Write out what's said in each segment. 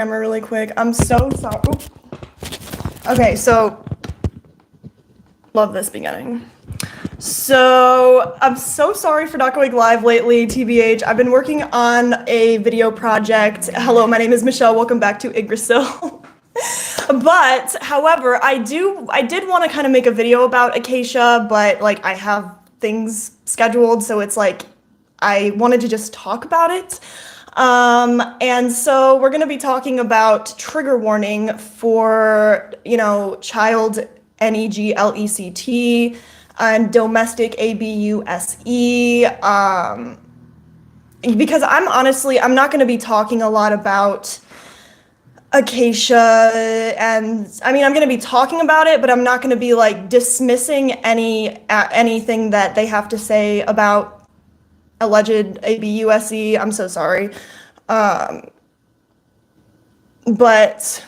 Camera really quick. I'm so sorry. Okay, so love this beginning. So I'm so sorry for not going live lately, TBH. I've been working on a video project. Hello, my name is Michelle. Welcome back to Yggdrasil. But however, I did want to kind of make a video about Acacia, but like I have things scheduled, so it's like I wanted to just talk about it. And so we're going to be talking about trigger warning for, child NEGLECT and domestic ABUSE. Because I'm not going to be talking a lot about Acacia, and I'm going to be talking about it, but I'm not going to be like dismissing anything that they have to say about alleged ABUSE. I'm so sorry. But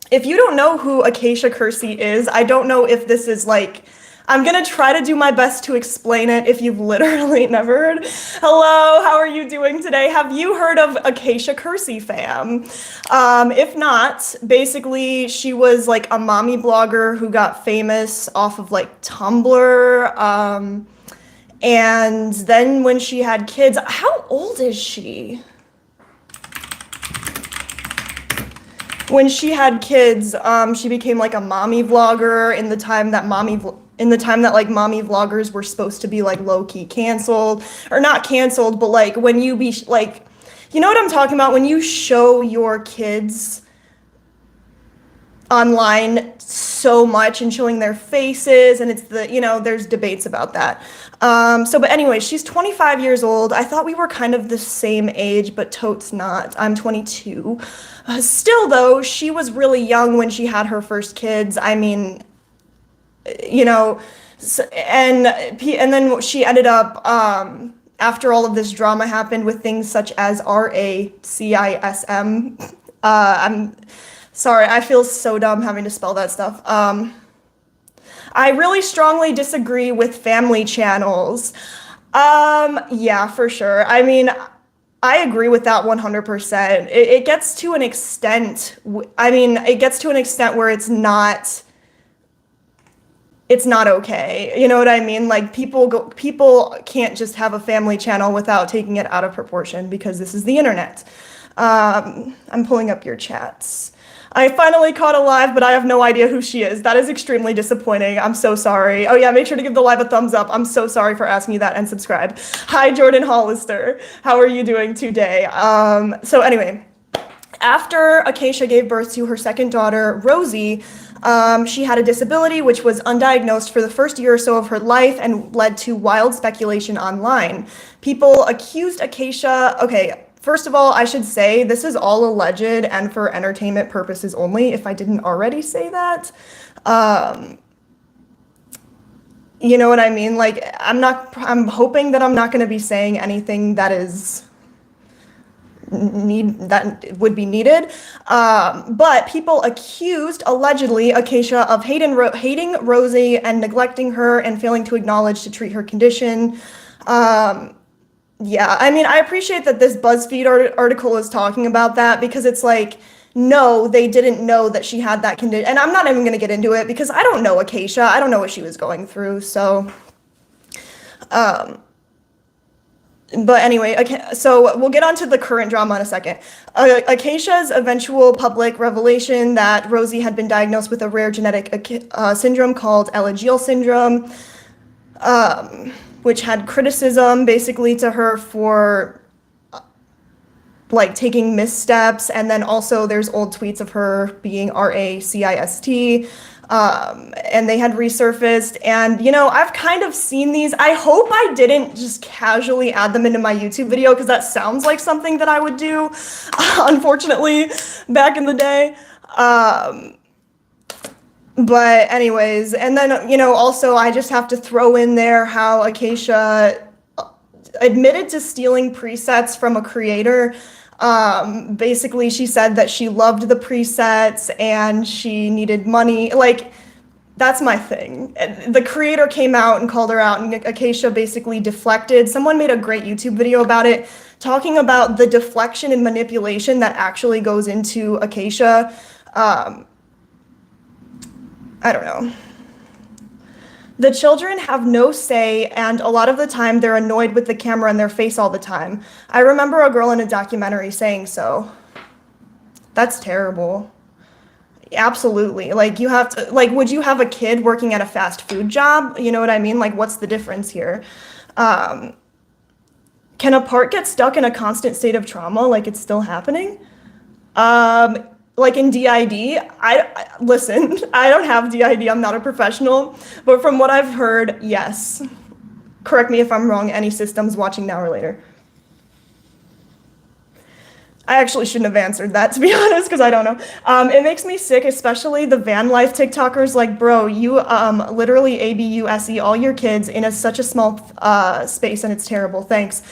if you don't know who Acacia Kersey is, I don't know if this is like, I'm gonna try to do my best to explain it if you've literally never heard. Hello, how are you doing today? Have you heard of Acacia Kersey, fam? If not, basically she was like a mommy blogger who got famous off of like Tumblr. And then when she had kids, how old is she? When she had kids, she became like a mommy vlogger in the time that mommy vloggers were supposed to be like low-key canceled, or not canceled, but like when you be like, you know what I'm talking about? When you show your kids online so much and showing their faces, and it's there's debates about that. But anyway, she's 25 years old. I thought we were kind of the same age, but totes not. I'm 22. Still though, she was really young when she had her first kids. And then she ended up, after all of this drama happened with things such as RACISM. I'm sorry, I feel so dumb having to spell that stuff. I really strongly disagree with family channels. Yeah, for sure. I agree with that 100%. It gets to an extent, it gets to an extent where it's not okay. You know what I mean? Like people can't just have a family channel without taking it out of proportion because this is the internet. I'm pulling up your chats. I finally caught a live, but I have no idea who she is. That is extremely disappointing. I'm so sorry. Oh yeah, make sure to give the live a thumbs up. I'm so sorry for asking you that, and subscribe. Hi, Jordan Hollister. How are you doing today? So anyway, after Acacia gave birth to her second daughter, Rosie, she had a disability which was undiagnosed for the first year or so of her life and led to wild speculation online. People accused Acacia, okay, first of all, I should say this is all alleged and for entertainment purposes only, if I didn't already say that. You know what I mean? Like, I'm hoping that I'm not going to be saying anything that would be needed. But people accused, allegedly, Acacia of hating Rosie and neglecting her and failing to acknowledge to treat her condition. Yeah, I appreciate that this BuzzFeed article is talking about that, because it's like, no, they didn't know that she had that condition. And I'm not even going to get into it because I don't know Acacia. I don't know what she was going through. So, but anyway, okay, so we'll get on to the current drama in a second. Acacia's eventual public revelation that Rosie had been diagnosed with a rare genetic syndrome called Alagille syndrome, which had criticism basically to her for like taking missteps. And then also there's old tweets of her being RACIST, and they had resurfaced. And I've kind of seen these. I hope I didn't just casually add them into my YouTube video, because that sounds like something that I would do, unfortunately, back in the day. But anyways, and then, also I just have to throw in there how Acacia admitted to stealing presets from a creator. Basically, she said that she loved the presets and she needed money. Like, that's my thing. The creator came out and called her out, and Acacia basically deflected. Someone made a great YouTube video about it. talking about the deflection and manipulation that actually goes into Acacia. I don't know. The children have no say, and a lot of the time they're annoyed with the camera in their face all the time. I remember a girl in a documentary saying so. That's terrible. Absolutely. Like, you have to, like, would you have a kid working at a fast food job? You know what I mean? Like, what's the difference here? Can a part get stuck in a constant state of trauma, like it's still happening? Like in DID, listen, I don't have DID, I'm not a professional, but from what I've heard, yes. Correct me if I'm wrong, any systems watching now or later. I actually shouldn't have answered that, to be honest, because I don't know. It makes me sick, especially the van life TikTokers. Like, bro, you literally ABUSE all your kids in such a small space, and it's terrible. Thanks.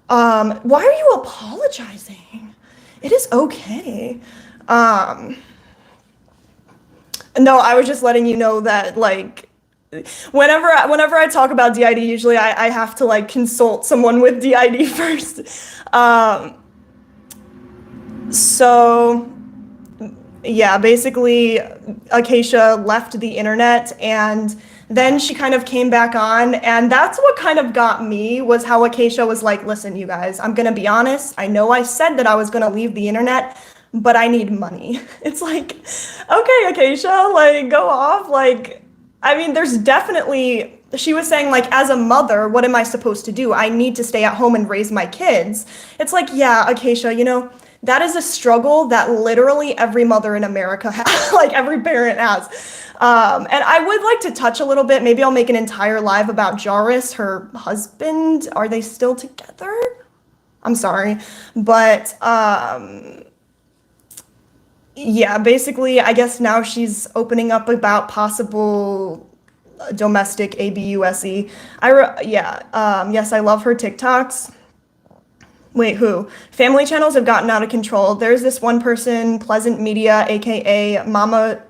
Why are you apologizing? It is okay. No, I was just letting you know that, like, whenever I talk about DID, usually I have to, like, consult someone with DID first. So, yeah, basically, Acacia left the internet, and then she kind of came back on, and that's what kind of got me, was how Acacia was like, listen, you guys, I'm gonna be honest, I know I said that I was gonna leave the internet, but I need money. It's like, okay, Acacia, like, go off. Like, I mean, there's definitely, she was saying, like, as a mother, what am I supposed to do? I need to stay at home and raise my kids. It's like, yeah, Acacia, you know, that is a struggle that literally every mother in America has, like every parent has. And I would like to touch a little bit, maybe I'll make an entire live about Jairus, her husband. Are they still together? I'm sorry, but, yeah, basically, I guess now she's opening up about possible domestic ABUSE. Yes, I love her TikToks. Wait, who? Family channels have gotten out of control. There's this one person, Pleasant Media, aka Mama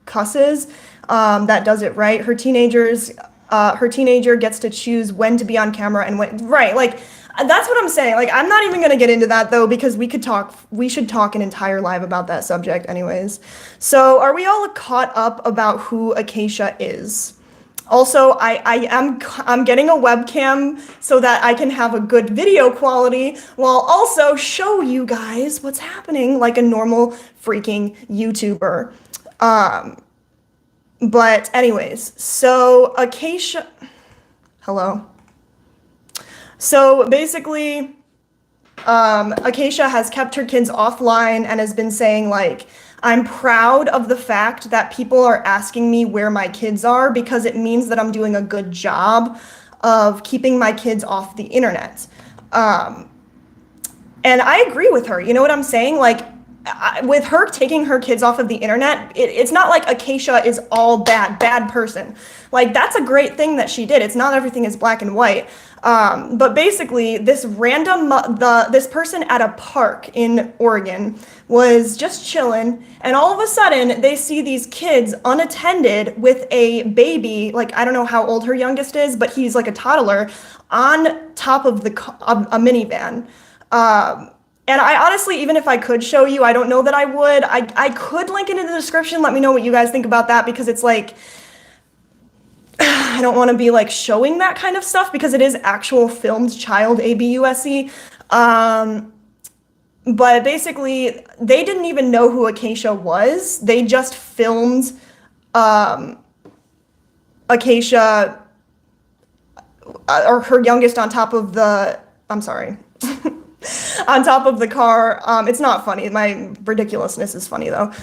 Cusses, that does it right. Her teenager gets to choose when to be on camera and when, right, like, that's what I'm saying. Like, I'm not even gonna get into that though, because we should talk an entire live about that subject anyways. So are we all caught up about who Acacia is? Also, I'm getting a webcam so that I can have a good video quality while also show you guys what's happening like a normal freaking YouTuber. But anyways, so Acacia, hello. So basically, Acacia has kept her kids offline and has been saying, like, I'm proud of the fact that people are asking me where my kids are because it means that I'm doing a good job of keeping my kids off the internet. And I agree with her. You know what I'm saying? Like, with her taking her kids off of the internet, it's not like Acacia is all bad person. Like, that's a great thing that she did. It's not everything is black and white. But basically, this this person at a park in Oregon was just chilling, and all of a sudden they see these kids unattended with a baby, like, I don't know how old her youngest is, but he's like a toddler, on top of a minivan. And I honestly, even if I could show you, I don't know that I would. I could link it in the description. Let me know what you guys think about that, because it's like, I don't want to be like showing that kind of stuff because it is actual filmed child ABUSE. But basically, they didn't even know who Acacia was. They just filmed Acacia, or her youngest, on top of the, I'm sorry, on top of the car. It's not funny. My ridiculousness is funny though.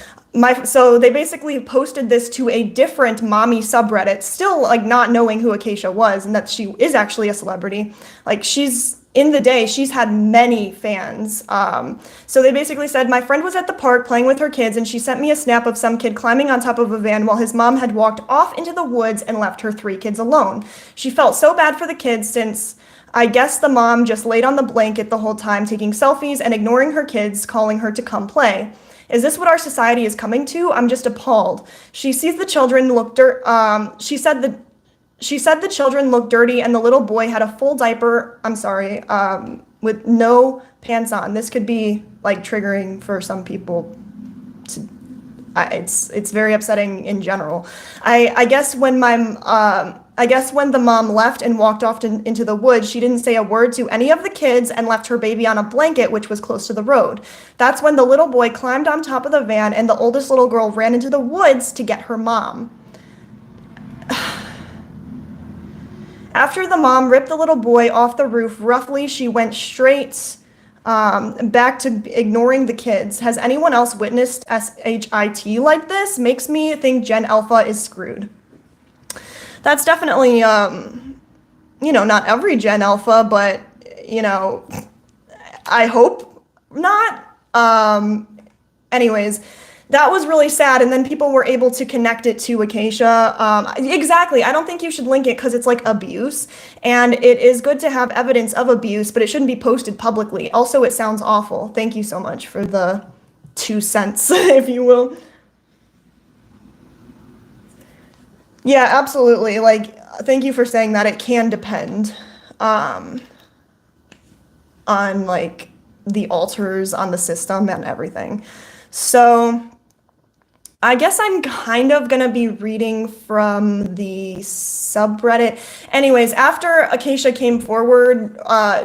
So they basically posted this to a different mommy subreddit, still like not knowing who Acacia was and that she is actually a celebrity. Like, she's had many fans. So they basically said, my friend was at the park playing with her kids and she sent me a snap of some kid climbing on top of a van while his mom had walked off into the woods and left her 3 kids alone. She felt so bad for the kids since I guess the mom just laid on the blanket the whole time, taking selfies and ignoring her kids, calling her to come play. Is this what our society is coming to? I'm just appalled. She sees the children look she said the children looked dirty and the little boy had a full diaper. I'm sorry. with no pants on. This could be like triggering for some people. It's very upsetting in general. I guess when the mom left and walked off into the woods, she didn't say a word to any of the kids and left her baby on a blanket, which was close to the road. That's when the little boy climbed on top of the van and the oldest little girl ran into the woods to get her mom. After the mom ripped the little boy off the roof roughly, she went straight back to ignoring the kids. Has anyone else witnessed SHIT like this? Makes me think Gen Alpha is screwed. That's definitely, not every Gen Alpha, but, I hope not. Anyways, that was really sad, and then people were able to connect it to Acacia. Exactly, I don't think you should link it because it's like abuse, and it is good to have evidence of abuse, but it shouldn't be posted publicly. Also, it sounds awful. Thank you so much for the 2 cents, if you will. Yeah, absolutely. Like, thank you for saying that. It can depend on like the alters on the system and everything. So I guess I'm kind of going to be reading from the subreddit. Anyways, after Acacia came forward,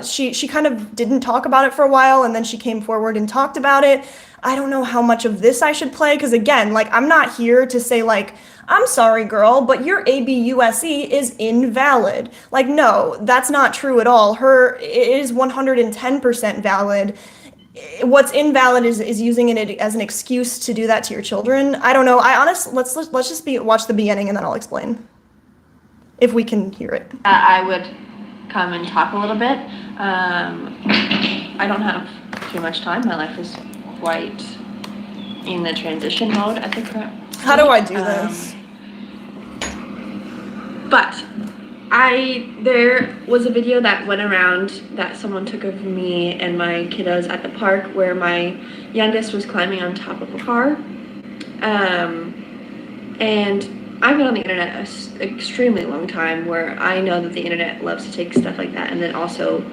she kind of didn't talk about it for a while, and then she came forward and talked about it. I don't know how much of this I should play, because again, like, I'm not here to say, like, I'm sorry, girl, but your ABUSE is invalid. Like, no, that's not true at all. It is 110% valid. What's invalid is using it as an excuse to do that to your children. I don't know. Let's just watch the beginning and then I'll explain, if we can hear it. I would come and talk a little bit. I don't have too much time. My life is quite in the transition mode at the current. How do I do this? But there was a video that went around that someone took of me and my kiddos at the park where my youngest was climbing on top of a car. And I've been on the internet an extremely long time, where I know that the internet loves to take stuff like that and then also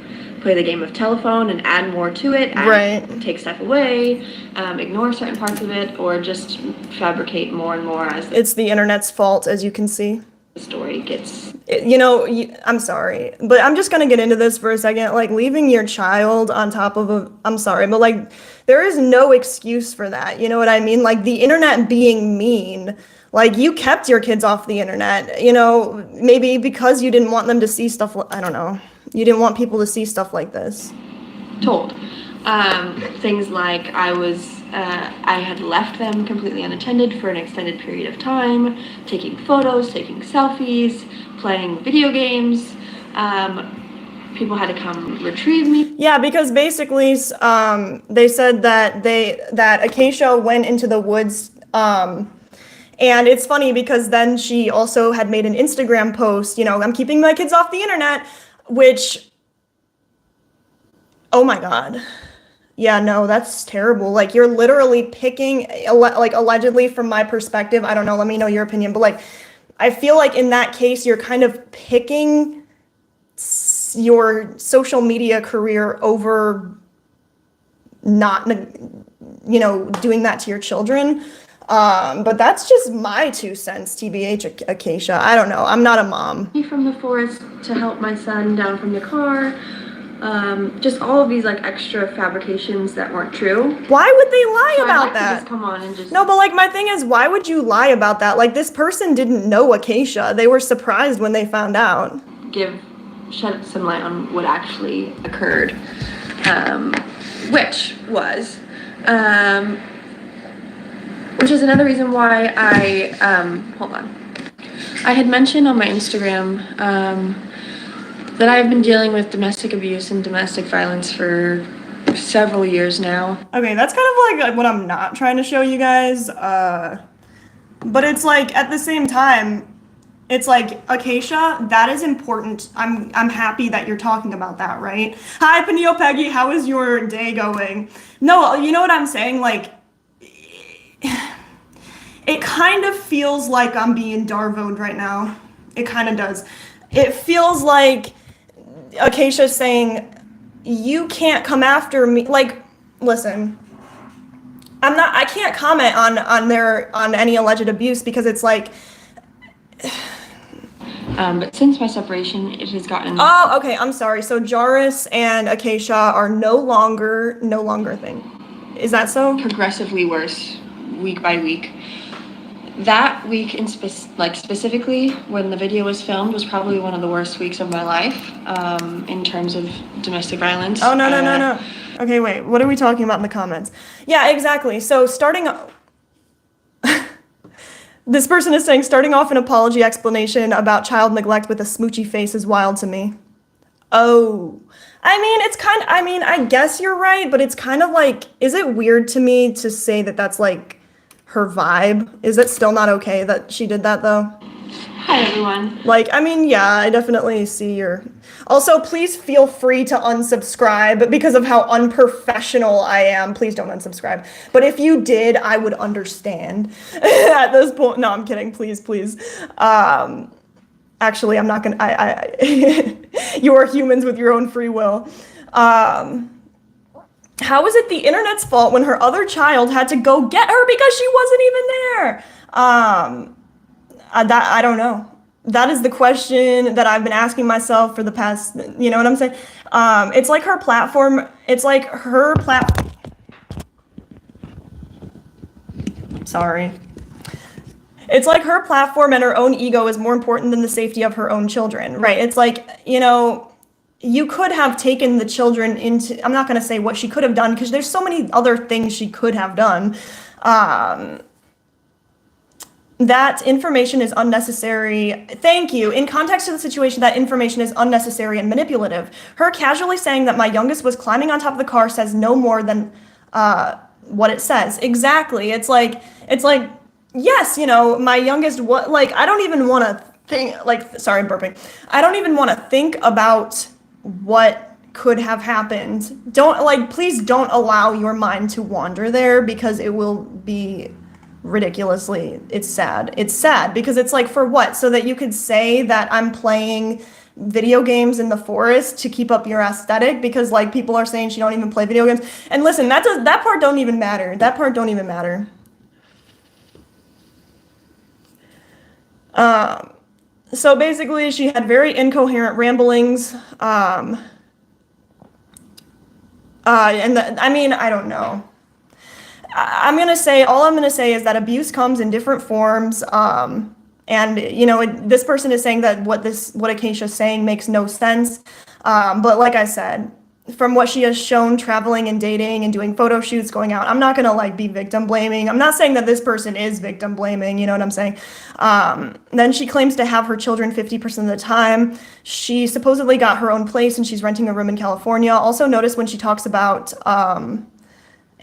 play the game of telephone and add more to it, take stuff away, ignore certain parts of it, or just fabricate more and more as it's the internet's fault, as you can see. The story gets... I'm sorry, but I'm just going to get into this for a second. Like, leaving your child on top of I'm sorry, but like, there is no excuse for that. You know what I mean? Like, the internet being mean, like, you kept your kids off the internet, maybe because you didn't want them to see stuff. I don't know. You didn't want people to see stuff like this. Told. Things like I had left them completely unattended for an extended period of time, taking photos, taking selfies, playing video games. People had to come retrieve me. Yeah, because basically, they said that Acacia went into the woods, and it's funny because then she also had made an Instagram post, I'm keeping my kids off the internet, which, oh my God. Yeah, no, that's terrible. Like, you're literally picking, like, allegedly, from my perspective, I don't know, let me know your opinion, but like, I feel like in that case, you're kind of picking your social media career over not, doing that to your children. But that's just my 2 cents, TBH, Acacia. I don't know. I'm not a mom. From the forest to help my son down from the car. Just all of these like extra fabrications that weren't true. Why would they lie about that? Just come on and just... No, but like, my thing is, why would you lie about that? Like, this person didn't know Acacia. They were surprised when they found out. Shed some light on what actually occurred, which is another reason why I had mentioned on my Instagram that I've been dealing with domestic abuse and domestic violence for several years now. Okay, that's kind of like what I'm not trying to show you guys, but it's like, at the same time, it's like, Acacia, that is important. I'm happy that you're talking about that, right? Hi, Paneo Peggy, how is your day going? No, you know what I'm saying? Like, it kind of feels like I'm being Darvoed right now. It kind of does. It feels like Acacia's saying, you can't come after me. Like, listen, I can't comment on any alleged abuse because it's like, but since my separation, it has gotten... Oh, okay, I'm sorry. So Jairus and Acacia are no longer a thing. Is that so? Progressively worse, week by week. That week specifically when the video was filmed was probably one of the worst weeks of my life, in terms of domestic violence. Oh, no. Okay, wait, what are we talking about in the comments? Yeah, exactly. So this person is saying, starting off an apology explanation about child neglect with a smoochy face is wild to me. Oh, I mean, I guess you're right, but it's kind of like, is it weird to me to say that that's like her vibe? Is it still not okay that she did that though? Hi, everyone. Like, I mean, yeah, I definitely see your... Also, please feel free to unsubscribe because of how unprofessional I am. Please don't unsubscribe. But if you did, I would understand at this point. No, I'm kidding. Please. Actually, I'm not gonna... You are humans with your own free will. How is it the internet's fault when her other child had to go get her because she wasn't even there? That I don't know. That is the question that I've been asking myself for the past, you know what I'm saying? It's like her platform, sorry. It's like her platform and her own ego is more important than the safety of her own children, right? It's like, you know, you could have taken the children into, I'm not going to say what she could have done because there's so many other things she could have done. That information is unnecessary. Thank you. In context of the situation, that information is unnecessary and manipulative. Her casually saying that my youngest was climbing on top of the car says no more than what it says. Exactly. It's like, yes, you know, my youngest, I don't even want to think, sorry, I'm burping. I don't even want to think about what could have happened. Please don't allow your mind to wander there because it will be ridiculously, it's sad because it's like, for what? So that you could say that I'm playing video games in the forest to keep up your aesthetic because like people are saying she don't even play video games. And listen, that part don't even matter. So basically she had very incoherent ramblings, I mean, I don't know. All I'm gonna say is that abuse comes in different forms, and you know, this person is saying that what Acacia's saying makes no sense, but like I said, from what she has shown traveling and dating and doing photo shoots, going out, I'm not gonna like be victim blaming. I'm not saying that this person is victim blaming, you know what I'm saying? Then she claims to have her children 50% of the time. She supposedly got her own place and she's renting a room in California. Also notice when she talks about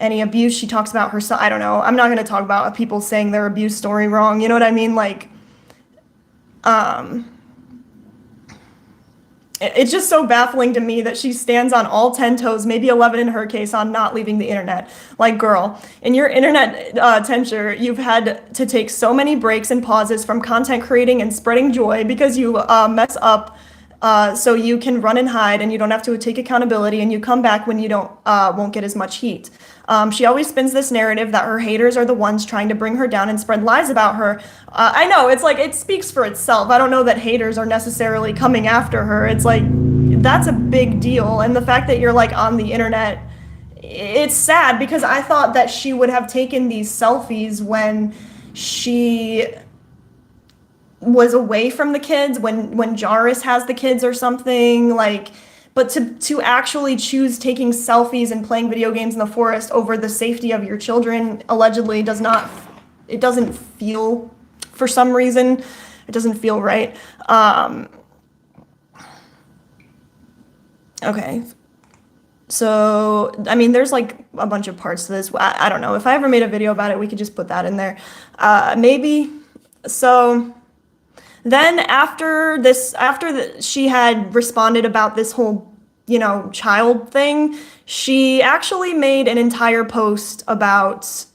any abuse, she talks about herself. I don't know. I'm not going to talk about people saying their abuse story wrong. You know what I mean? Like, it's just so baffling to me that she stands on all 10 toes, maybe 11 in her case, on not leaving the internet. Like, girl, in your internet tenure, you've had to take so many breaks and pauses from content creating and spreading joy because you mess up so you can run and hide and you don't have to take accountability and you come back when you won't get as much heat. She always spins this narrative that her haters are the ones trying to bring her down and spread lies about her. I know, it's like, it speaks for itself. I don't know that haters are necessarily coming after her. It's like, that's a big deal. And the fact that you're like on the internet, it's sad because I thought that she would have taken these selfies when she was away from the kids, when Jairus has the kids or something, like, but to actually choose taking selfies and playing video games in the forest over the safety of your children allegedly doesn't feel, for some reason, it doesn't feel right. Okay. So, I mean, there's like a bunch of parts to this. I don't know. If I ever made a video about it, we could just put that in there. Maybe. So then she had responded about this whole, you know, child thing, she actually made an entire post about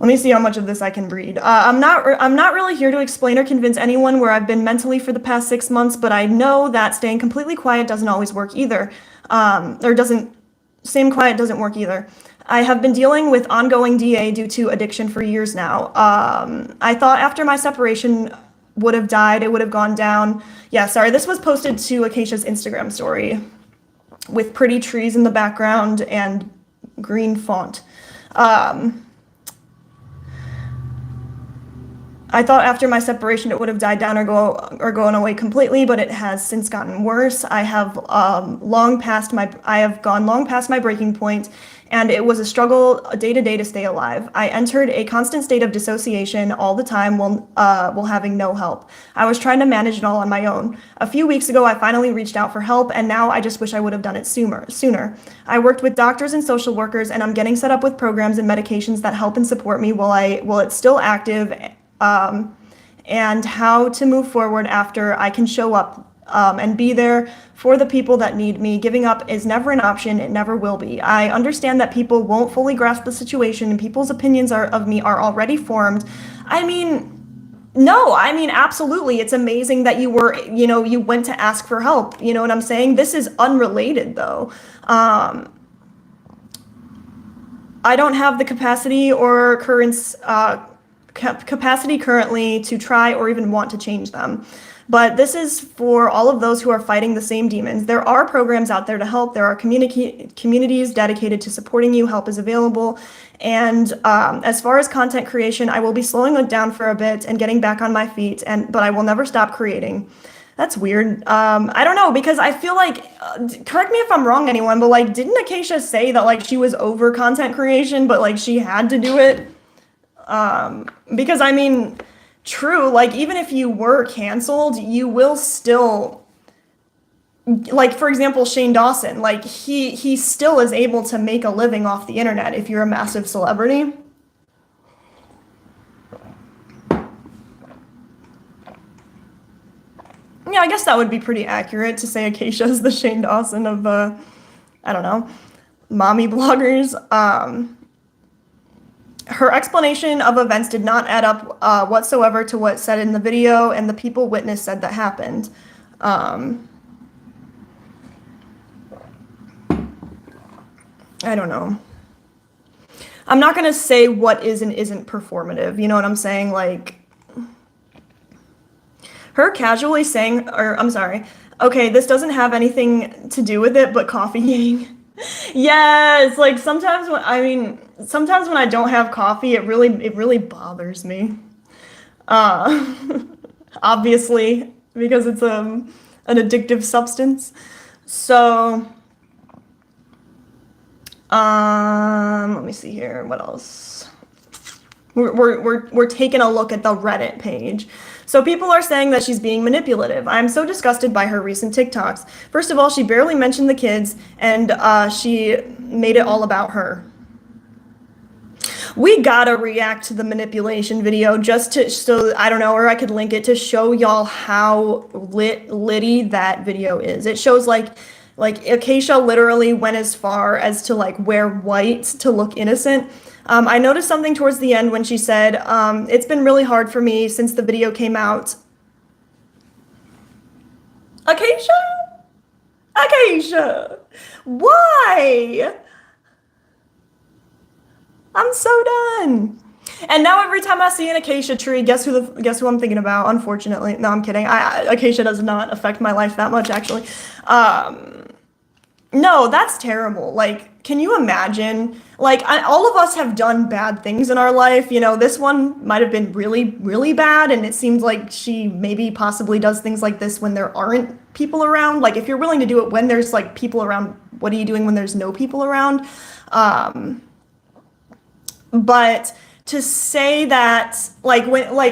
Let me see how much of this I can read. I'm not really here to explain or convince anyone where I've been mentally for the past 6 months, but I know that staying completely quiet doesn't always work either. Staying quiet doesn't work either. I have been dealing with ongoing DA due to addiction for years now. I thought after my separation would have died, it would have gone down. Yeah, sorry, this was posted to Acacia's Instagram story with pretty trees in the background and green font. I thought after my separation it would have died down or gone away completely, but it has since gotten worse. I have gone long past my breaking point, and it was a struggle day to day to stay alive. I entered a constant state of dissociation all the time while having no help. I was trying to manage it all on my own. A few weeks ago, I finally reached out for help, and now I just wish I would have done it sooner. I worked with doctors and social workers, and I'm getting set up with programs and medications that help and support me while it's still active. And how to move forward after I can show up and be there for the people that need me. Giving up is never an option. It never will be. I understand that people won't fully grasp the situation and people's opinions of me are already formed. Absolutely. It's amazing that you went to ask for help. You know what I'm saying? This is unrelated though. I don't have the capacity currently to try or even want to change them. But this is for all of those who are fighting the same demons. There are programs out there to help. There are communities dedicated to supporting you. Help is available. And as far as content creation, I will be slowing it down for a bit and getting back on my feet, but I will never stop creating. That's weird. I don't know, because I feel like, correct me if I'm wrong, anyone, but like, didn't Acacia say that like she was over content creation, but like she had to do it? Because true, like even if you were canceled, you will still, like for example, Shane Dawson, like he still is able to make a living off the internet if you're a massive celebrity. Yeah, I guess that would be pretty accurate to say Acacia is the Shane Dawson of, I don't know, mommy bloggers. Her explanation of events did not add up whatsoever to what said in the video, and the people witnessed said that happened. I don't know. I'm not going to say what is and isn't performative. You know what I'm saying? Like, her casually saying, okay, this doesn't have anything to do with it, but coffee gang. Yes, like sometimes when I don't have coffee, it really bothers me. Obviously, because it's an addictive substance. So, let me see here. What else? We're taking a look at the Reddit page. So people are saying that she's being manipulative. I'm so disgusted by her recent TikToks. First of all, she barely mentioned the kids, and she made it all about her. We gotta react to the manipulation video I don't know, or I could link it to show y'all how litty that video is. It shows like Acacia literally went as far as to like wear white to look innocent. I noticed something towards the end when she said, it's been really hard for me since the video came out. Acacia? Why? I'm so done. And now every time I see an acacia tree, guess who I'm thinking about? Unfortunately, no, I'm kidding. Acacia does not affect my life that much, actually. No, that's terrible. Like, can you imagine? Like, all of us have done bad things in our life. You know, this one might have been really, really bad, and it seems like she maybe possibly does things like this when there aren't people around. Like, if you're willing to do it when there's like people around, what are you doing when there's no people around? But to say that, like,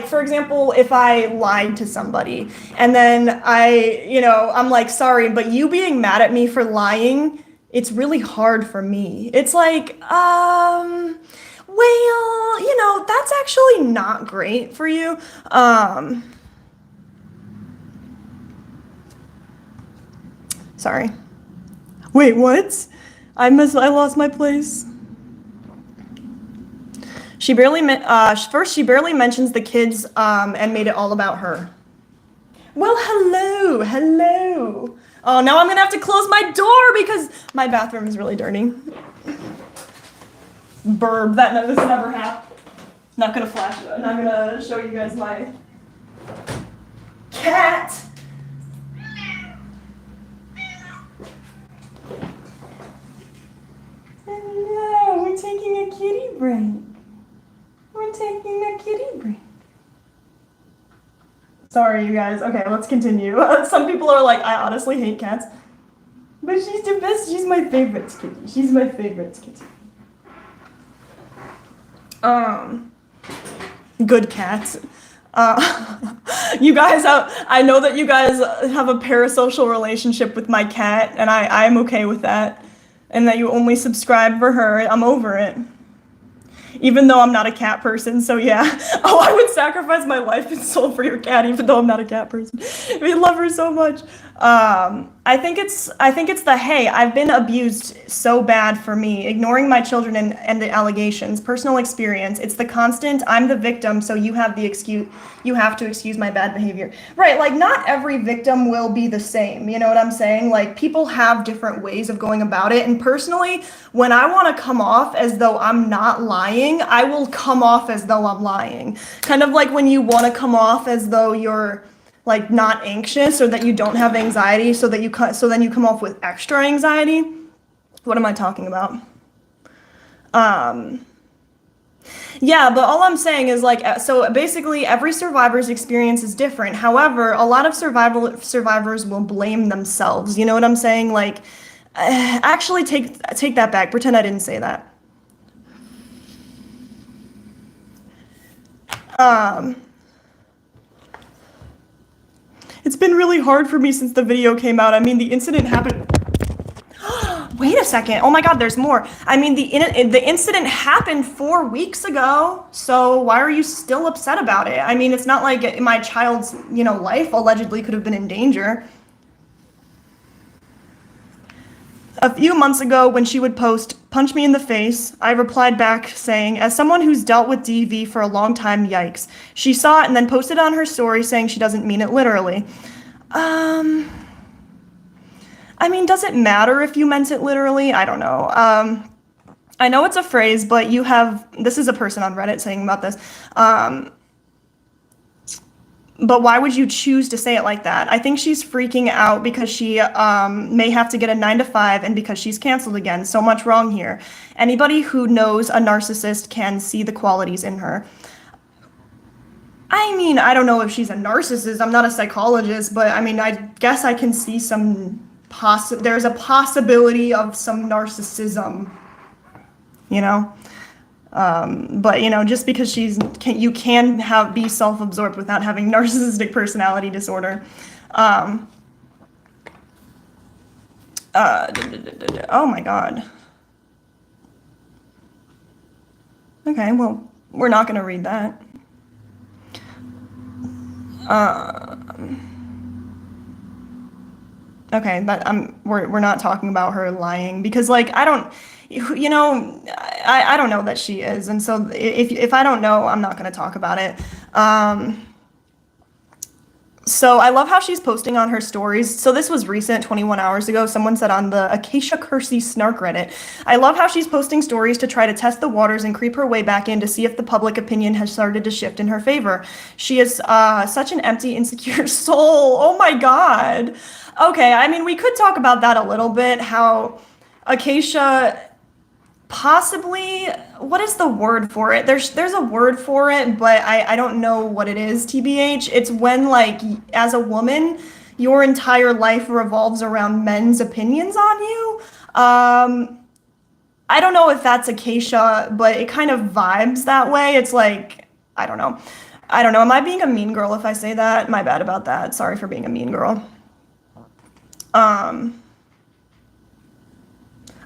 for example, if I lied to somebody and then I'm like, sorry, but you being mad at me for lying, it's really hard for me. It's like, well, that's actually not great for you. Sorry. Wait, what? I lost my place. First she barely mentions the kids and made it all about her. Well, hello. Oh, now I'm gonna have to close my door because my bathroom is really dirty. Burb, this never happened. Not gonna flash it. I'm not gonna show you guys my cat. Hello, we're taking a kitty break. Sorry, you guys. Okay, let's continue. Some people are like, I honestly hate cats. But she's the best. She's my favorite kitty. Good cats. You guys I know that you guys have a parasocial relationship with my cat, and I'm okay with that. And that you only subscribe for her. I'm over it. Even though I'm not a cat person, so yeah. Oh, I would sacrifice my life and soul for your cat, even though I'm not a cat person. We love her so much. I think it's the, hey, I've been abused so bad for me, ignoring my children and the allegations, personal experience. It's the constant, I'm the victim, so you have to excuse my bad behavior. Right, like not every victim will be the same, you know what I'm saying? Like people have different ways of going about it. And personally, when I want to come off as though I'm not lying, I will come off as though I'm lying. Kind of like when you want to come off as though you're like not anxious or that you don't have anxiety, so then you come off with extra anxiety. What am I talking about? Yeah, but all I'm saying is like, so basically every survivor's experience is different. However, a lot of survivors will blame themselves. You know what I'm saying? Like, actually take that back. Pretend I didn't say that. It's been really hard for me since the video came out. I mean, the incident happened. Wait a second. Oh my God, there's more. I mean, the incident happened 4 weeks ago. So why are you still upset about it? I mean, it's not like my child's, life allegedly could have been in danger. A few months ago, when she would post, "Punch me in the face," I replied back saying, "As someone who's dealt with DV for a long time, yikes." She saw it and then posted on her story saying she doesn't mean it literally. I mean, does it matter if you meant it literally? I don't know. I know it's a phrase, but this is a person on Reddit saying about this. But why would you choose to say it like that? I think she's freaking out because she may have to get a 9 to 5 and because she's canceled again. So much wrong here. Anybody who knows a narcissist can see the qualities in her. I mean, I don't know if she's a narcissist. I'm not a psychologist, but I mean, I guess I can see there's a possibility of some narcissism, But just because you can be self-absorbed without having narcissistic personality disorder. Oh my God. Okay, well, we're not going to read that. Okay, but we're not talking about her lying because I don't know that she is, and so if I don't know, I'm not going to talk about it. So I love how she's posting on her stories. So this was recent, 21 hours ago. Someone said on the Acacia Kersey snark Reddit, "I love how she's posting stories to try to test the waters and creep her way back in to see if the public opinion has started to shift in her favor. She is such an empty, insecure soul." Oh my God. Okay, I mean, we could talk about that a little bit, how Acacia possibly, what is the word for it? There's a word for it, but I don't know what it is, TBH. It's when, as a woman, your entire life revolves around men's opinions on you. I don't know if that's Acacia, but it kind of vibes that way. It's like, I don't know. Am I being a mean girl if I say that? My bad about that. Sorry for being a mean girl.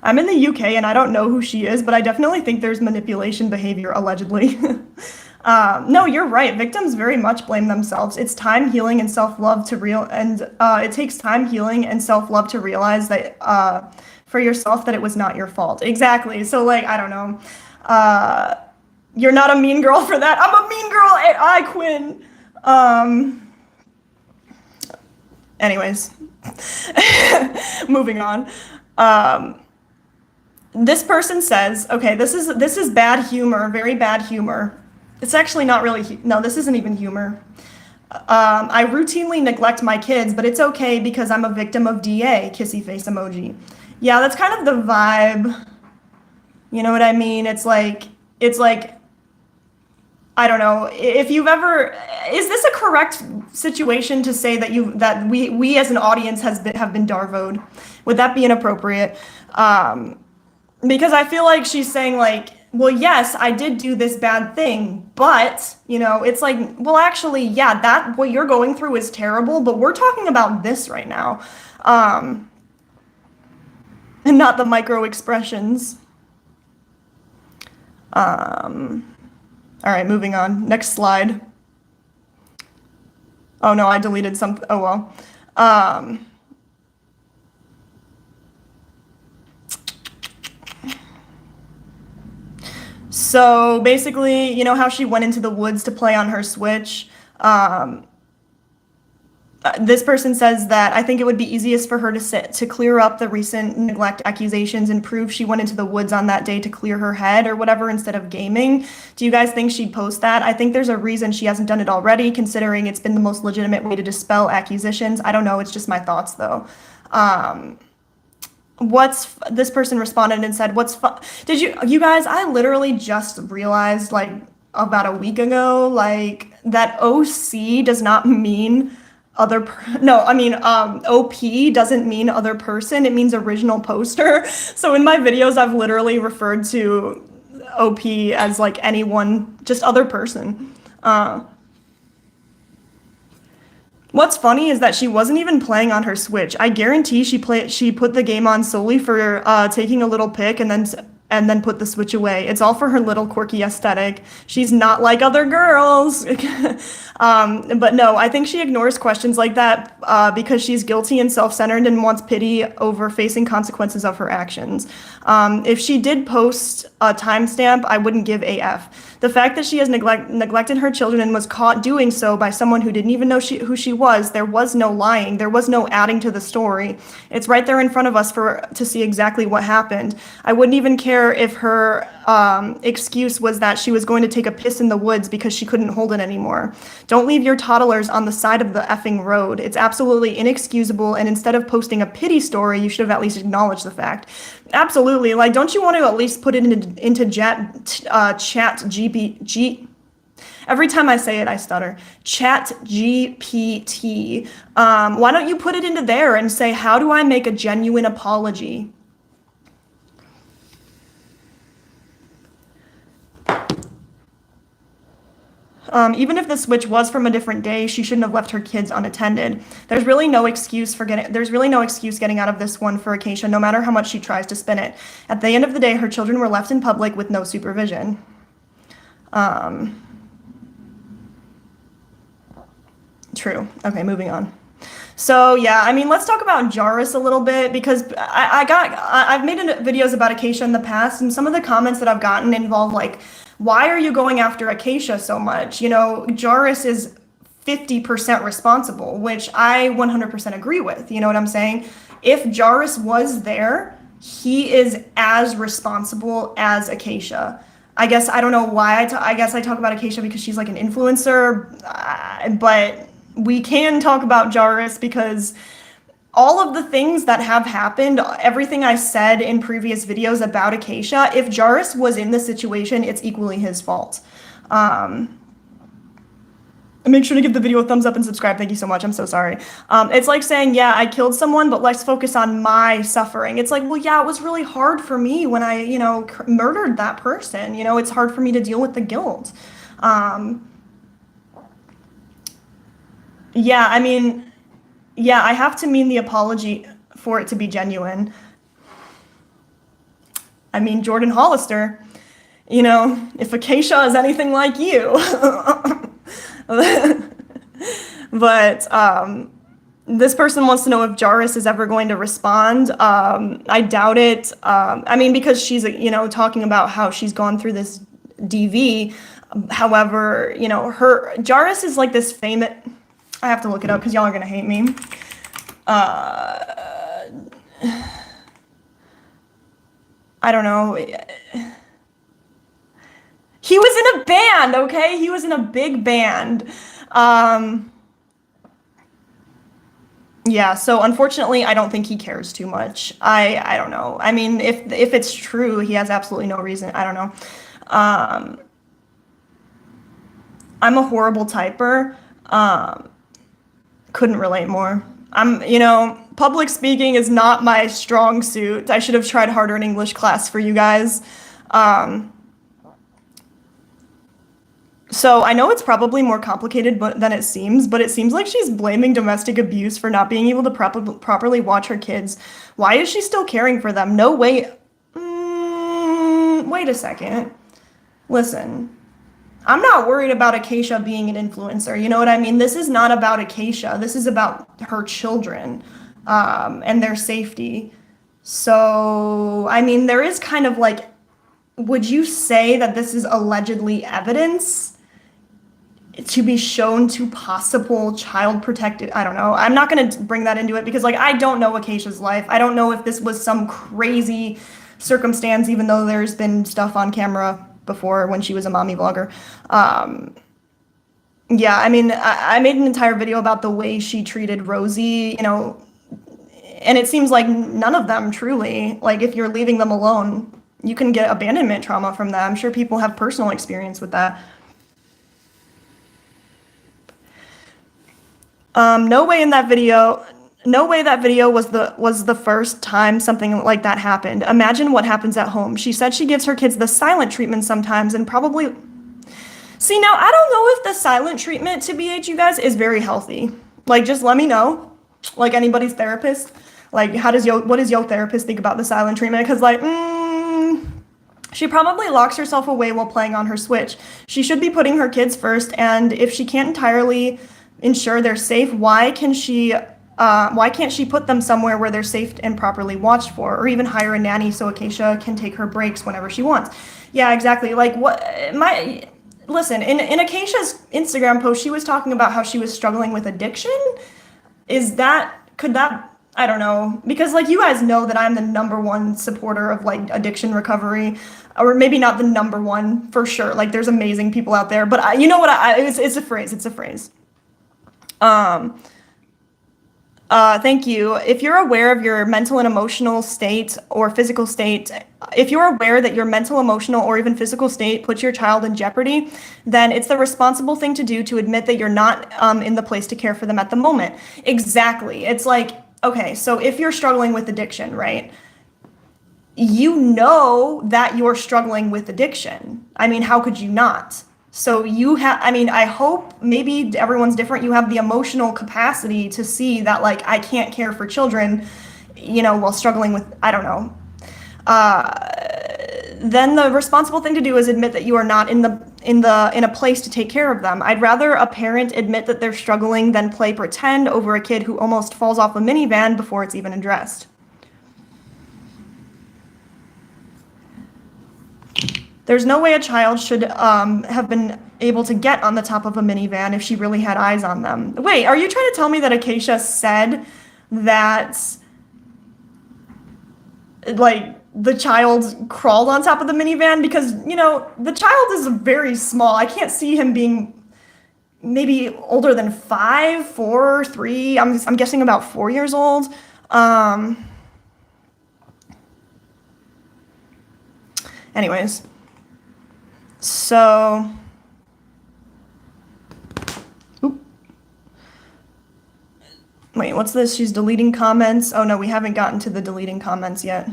I'm in the UK and I don't know who she is, but I definitely think there's manipulation behavior, allegedly. No, you're right. Victims very much blame themselves. It's time healing and self-love it takes time healing and self-love to realize that for yourself that it was not your fault. Exactly. So I don't know. You're not a mean girl for that. I'm a mean girl. Quinn. Anyways, moving on. This person says, okay, this is bad humor, very bad humor. It's actually not really, no, this isn't even humor. I routinely neglect my kids, but it's okay because I'm a victim of DA, kissy face emoji. Yeah, that's kind of the vibe. You know what I mean? It's like, I don't know if you've ever, is this a correct situation to say that we as an audience have been Darvoed? Would that be inappropriate? Because I feel like she's saying like, well, yes, I did do this bad thing, but, you know, it's like, well, actually, yeah, that what you're going through is terrible, but we're talking about this right now. And not the micro expressions. All right, moving on. Next slide. Oh no, I deleted something. Oh well. So basically, you know how she went into the woods to play on her Switch? This person says that I think it would be easiest for her to clear up the recent neglect accusations and prove she went into the woods on that day to clear her head or whatever instead of gaming. Do you guys think she'd post that? I think there's a reason she hasn't done it already, considering it's been the most legitimate way to dispel accusations. I don't know. It's just my thoughts, though. This person responded and said, did you guys, I literally just realized like about a week ago, like that OC does not mean OP doesn't mean other person. It means original poster. So in my videos, I've literally referred to OP as like anyone, just other person. What's funny is that she wasn't even playing on her Switch. I guarantee she put the game on solely for taking a little pic and then put the Switch away. It's all for her little quirky aesthetic. She's not like other girls. But no, I think she ignores questions like that because she's guilty and self-centered and wants pity over facing consequences of her actions. If she did post a timestamp, I wouldn't give AF. The fact that she has neglected her children and was caught doing so by someone who didn't even know who she was, there was no lying. There was no adding to the story. It's right there in front of us to see exactly what happened. I wouldn't even care if her excuse was that she was going to take a piss in the woods because she couldn't hold it anymore. Don't leave your toddlers on the side of the effing road. It's absolutely inexcusable, and instead of posting a pity story, you should have at least acknowledged the fact. Absolutely. Like, don't you want to at least put it into chat GPT? Every time I say it, I stutter. Chat GPT. Why don't you put it into there and say, how do I make a genuine apology? Even if the Switch was from a different day, she shouldn't have left her kids unattended. There's really no excuse getting out of this one for Acacia, no matter how much she tries to spin it. At the end of the day, her children were left in public with no supervision. True. Okay, moving on. So yeah, I mean, let's talk about Jairus a little bit, because I've made videos about Acacia in the past, and some of the comments that I've gotten involve like, why are you going after Acacia so much? You know, Jairus is 50% responsible, which I 100% agree with. You know what I'm saying? If Jairus was there, he is as responsible as Acacia. I guess I don't know why I guess I talk about Acacia because she's like an influencer, but we can talk about Jairus because all of the things that have happened, everything I said in previous videos about Acacia, if Jairus was in this situation, it's equally his fault. Make sure to give the video a thumbs up and subscribe. Thank you so much. I'm so sorry. It's like saying, yeah, I killed someone, but let's focus on my suffering. It's like, well, yeah, it was really hard for me when I, murdered that person. It's hard for me to deal with the guilt. Yeah, I mean, yeah, I have to mean the apology for it to be genuine. I mean, Jordan Hollister, if Acacia is anything like you. But this person wants to know if Jairus is ever going to respond. I doubt it. I mean, because she's, talking about how she's gone through this DV. However, you know, Jairus is like this famous, I have to look it up because y'all are gonna hate me. I don't know. He was in a band, okay? He was in a big band. Yeah, so unfortunately, I don't think he cares too much. I don't know. I mean, if it's true, he has absolutely no reason. I don't know. I'm a horrible typer. Couldn't relate more. You know, public speaking is not my strong suit. I should have tried harder in English class for you guys. So I know it's probably more complicated than it seems, but it seems like she's blaming domestic abuse for not being able to properly watch her kids. Why is she still caring for them? No way. Wait a second. Listen, I'm not worried about Acacia being an influencer. You know what I mean? This is not about Acacia. This is about her children and their safety. So, I mean, there is kind of like, would you say that this is allegedly evidence to be shown to possible child protected? I don't know. I'm not going to bring that into it because, like, I don't know Acacia's life. I don't know if this was some crazy circumstance, even though there's been stuff on camera before when she was a mommy vlogger. Yeah, I mean, I made an entire video about the way she treated Rosie, you know, and it seems like none of them truly, like, if you're leaving them alone, you can get abandonment trauma from that. I'm sure people have personal experience with that. No way that video was the first time something like that happened. Imagine what happens at home. She said she gives her kids the silent treatment sometimes and probably... See, now, I don't know if the silent treatment to BH, you guys, is very healthy. Like, just let me know. Like, anybody's therapist. Like, what does your therapist think about the silent treatment? Because, like, she probably locks herself away while playing on her Switch. She should be putting her kids first, and if she can't entirely ensure they're safe, why can't she put them somewhere where they're safe and properly watched for, or even hire a nanny so Acacia can take her breaks whenever she wants? Yeah, exactly. Like, listen, in Acacia's Instagram post, she was talking about how she was struggling with addiction. I don't know, because, like, you guys know that I'm the #1 supporter of, like, addiction recovery, or maybe not the #1 for sure. Like, there's amazing people out there, but you know what? It's a phrase. Thank you. If you're aware of your mental and emotional state or physical state, if you're aware that your mental, emotional, or even physical state puts your child in jeopardy, then it's the responsible thing to do to admit that you're not in the place to care for them at the moment. Exactly. It's like, okay, so if you're struggling with addiction, right? You know that you're struggling with addiction. I mean, how could you not? So I hope maybe everyone's different. You have the emotional capacity to see that, like, I can't care for children, you know, while struggling with, I don't know. Then the responsible thing to do is admit that you are not in a place to take care of them. I'd rather a parent admit that they're struggling than play pretend over a kid who almost falls off a minivan before it's even addressed. There's no way a child should have been able to get on the top of a minivan if she really had eyes on them. Wait, are you trying to tell me that Acacia said that, like, the child crawled on top of the minivan? Because, you know, the child is very small. I can't see him being maybe older than 5, 4, 3. I'm guessing about 4 years old. Anyways. So, wait, what's this? She's deleting comments. Oh no, we haven't gotten to the deleting comments yet.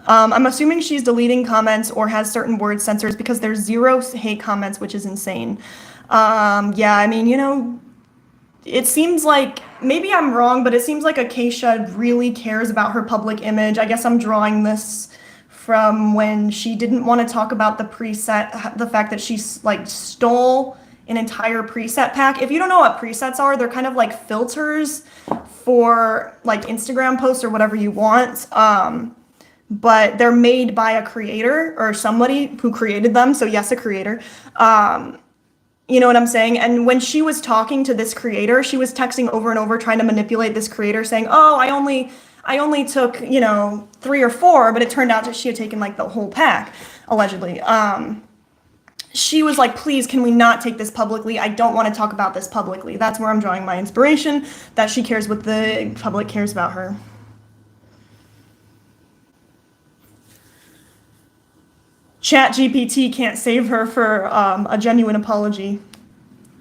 I'm assuming she's deleting comments or has certain word censors because there's 0 hate comments, which is insane. Yeah, I mean, you know, it seems like, maybe I'm wrong, but it seems like Acacia really cares about her public image. I guess I'm drawing this from when she didn't want to talk about the fact that she, like, stole an entire preset pack. If you don't know what presets are, they're kind of like filters for, like, Instagram posts or whatever you want. but they're made by a creator or somebody who created them. So yes, a creator. You know what I'm saying? And when she was talking to this creator, she was texting over and over trying to manipulate this creator, saying, oh, I only took, 3 or 4, but it turned out that she had taken like the whole pack, allegedly. She was like, please, can we not take this publicly? I don't want to talk about this publicly. That's where I'm drawing my inspiration, that she cares what the public cares about her. ChatGPT can't save her for a genuine apology.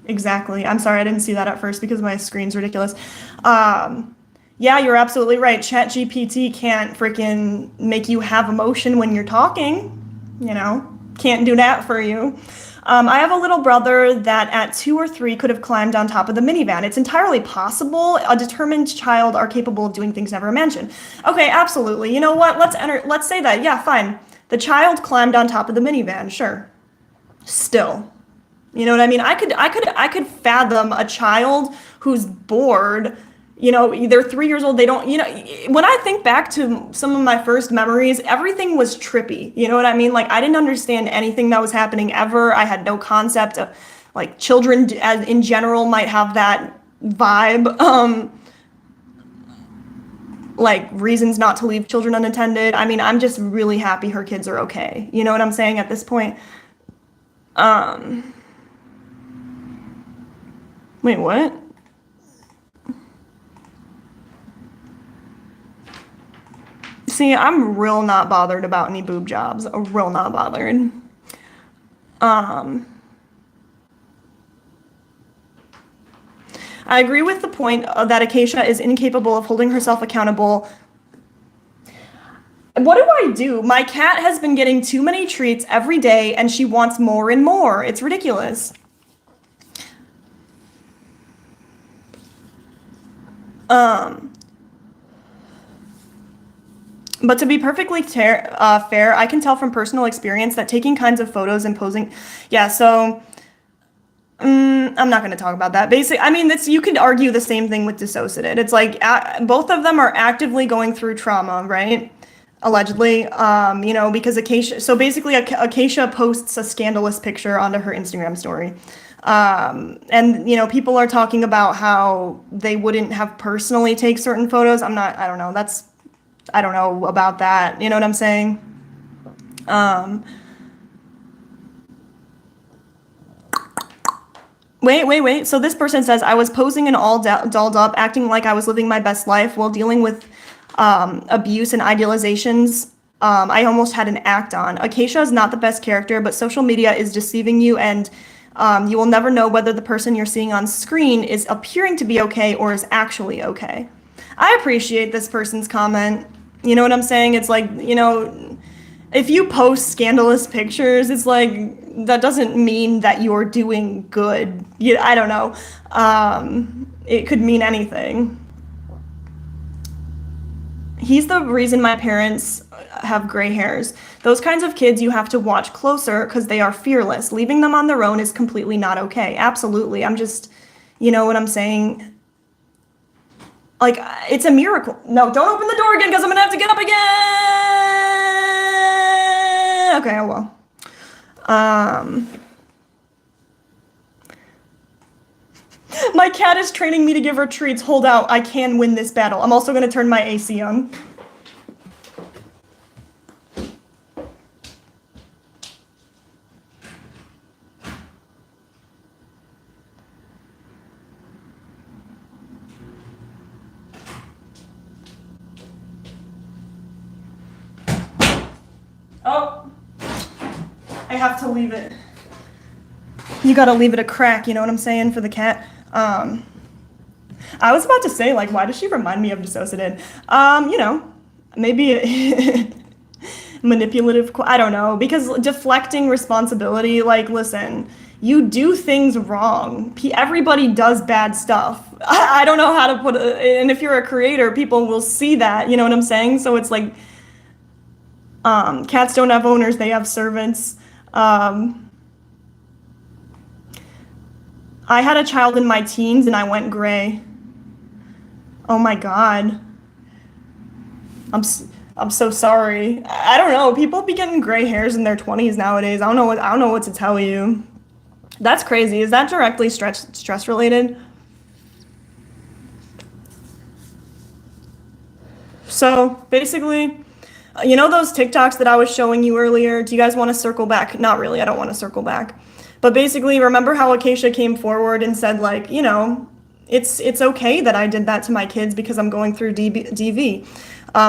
Exactly. I'm sorry, I didn't see that at first because my screen's ridiculous. Yeah, you're absolutely right. ChatGPT can't freaking make you have emotion when you're talking, can't do that for you. I have a little brother that at 2 or 3 could have climbed on top of the minivan. It's entirely possible. A determined child are capable of doing things never imagined. Okay, absolutely. You know what? Let's say that. Yeah, fine. The child climbed on top of the minivan, sure. Still, you know what I mean? I could fathom a child who's bored. They're 3 years old. They don't, when I think back to some of my first memories, everything was trippy. You know what I mean? Like, I didn't understand anything that was happening ever. I had no concept of, like, children as in general might have that vibe. Like, reasons not to leave children unattended. I mean, I'm just really happy her kids are okay. You know what I'm saying at this point? Wait, what? See, I'm real not bothered about any boob jobs. Real not bothered. I agree with the point that Acacia is incapable of holding herself accountable. What do I do? My cat has been getting too many treats every day and she wants more and more. It's ridiculous. But to be perfectly fair, I can tell from personal experience that taking kinds of photos and posing, yeah, so I'm not going to talk about that. Basically, I mean, you could argue the same thing with dissociated. It's like both of them are actively going through trauma, right? Allegedly, because Acacia, so basically Acacia posts a scandalous picture onto her Instagram story. And people are talking about how they wouldn't have personally take certain photos. I don't know. I don't know about that. You know what I'm saying? Wait. So this person says, I was posing and all dolled up, acting like I was living my best life while dealing with abuse and idealizations. I almost had an act on. Acacia is not the best character, but social media is deceiving you, and you will never know whether the person you're seeing on screen is appearing to be okay or is actually okay. I appreciate this person's comment. You know what I'm saying? It's like, if you post scandalous pictures, it's like, that doesn't mean that you're doing good. I don't know. It could mean anything. He's the reason my parents have gray hairs. Those kinds of kids you have to watch closer because they are fearless. Leaving them on their own is completely not okay. Absolutely. I'm just, you know what I'm saying? Like, it's a miracle. No, don't open the door again because I'm going to have to get up again. Okay, I will. My cat is training me to give her treats. Hold out. I can win this battle. I'm also going to turn my AC on. Oh, I have to leave it. You gotta leave it a crack, you know what I'm saying, for the cat. I was about to say, like, why does she remind me of dissociated? Maybe manipulative, I don't know, because deflecting responsibility, like, listen, you do things wrong. Everybody does bad stuff. I don't know how to put it, and if you're a creator, people will see that, you know what I'm saying? So it's like, cats don't have owners, they have servants. I had a child in my teens and I went gray. Oh my God. I'm so sorry. I don't know. People be getting gray hairs in their 20s nowadays. I don't know what to tell you. That's crazy. Is that directly stress related? So basically, you know those TikToks that I was showing you earlier? Do you guys want to circle back? Not really. I don't want to circle back. But basically, remember how Acacia came forward and said, like, you know, it's okay that I did that to my kids because I'm going through DV.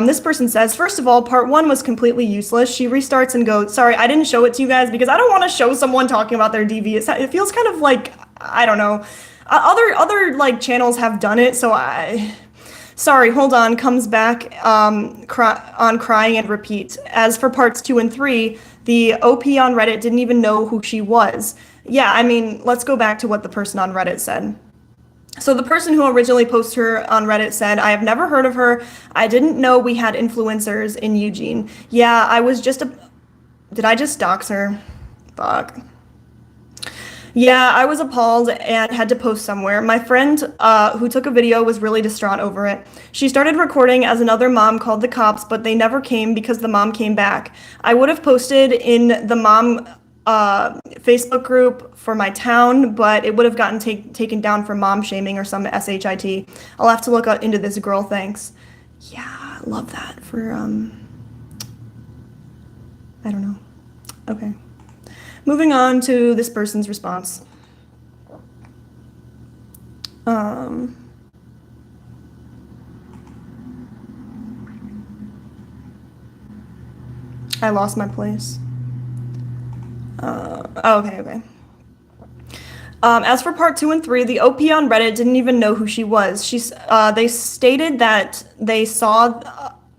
This person says, first of all, part 1 was completely useless. She restarts and goes, sorry, I didn't show it to you guys because I don't want to show someone talking about their DV. It feels kind of like, I don't know. Other like channels have done it, so sorry, hold on, comes back on crying and repeat. As for parts 2 and 3, the OP on Reddit didn't even know who she was. Yeah, I mean, let's go back to what the person on Reddit said. So the person who originally posted her on Reddit said, I have never heard of her. I didn't know we had influencers in Eugene. Yeah, I was just did I just dox her? Fuck. Yeah, I was appalled and had to post somewhere. My friend who took a video was really distraught over it. She started recording as another mom called the cops, but they never came because the mom came back. I would have posted in the mom Facebook group for my town, but it would have gotten taken down for mom shaming or some shit. I'll have to look into this girl, thanks. Yeah, I love that for, I don't know. Okay. Moving on to this person's response. I lost my place. Okay. As for part 2 and 3, the OP on Reddit didn't even know who she was. They stated that they saw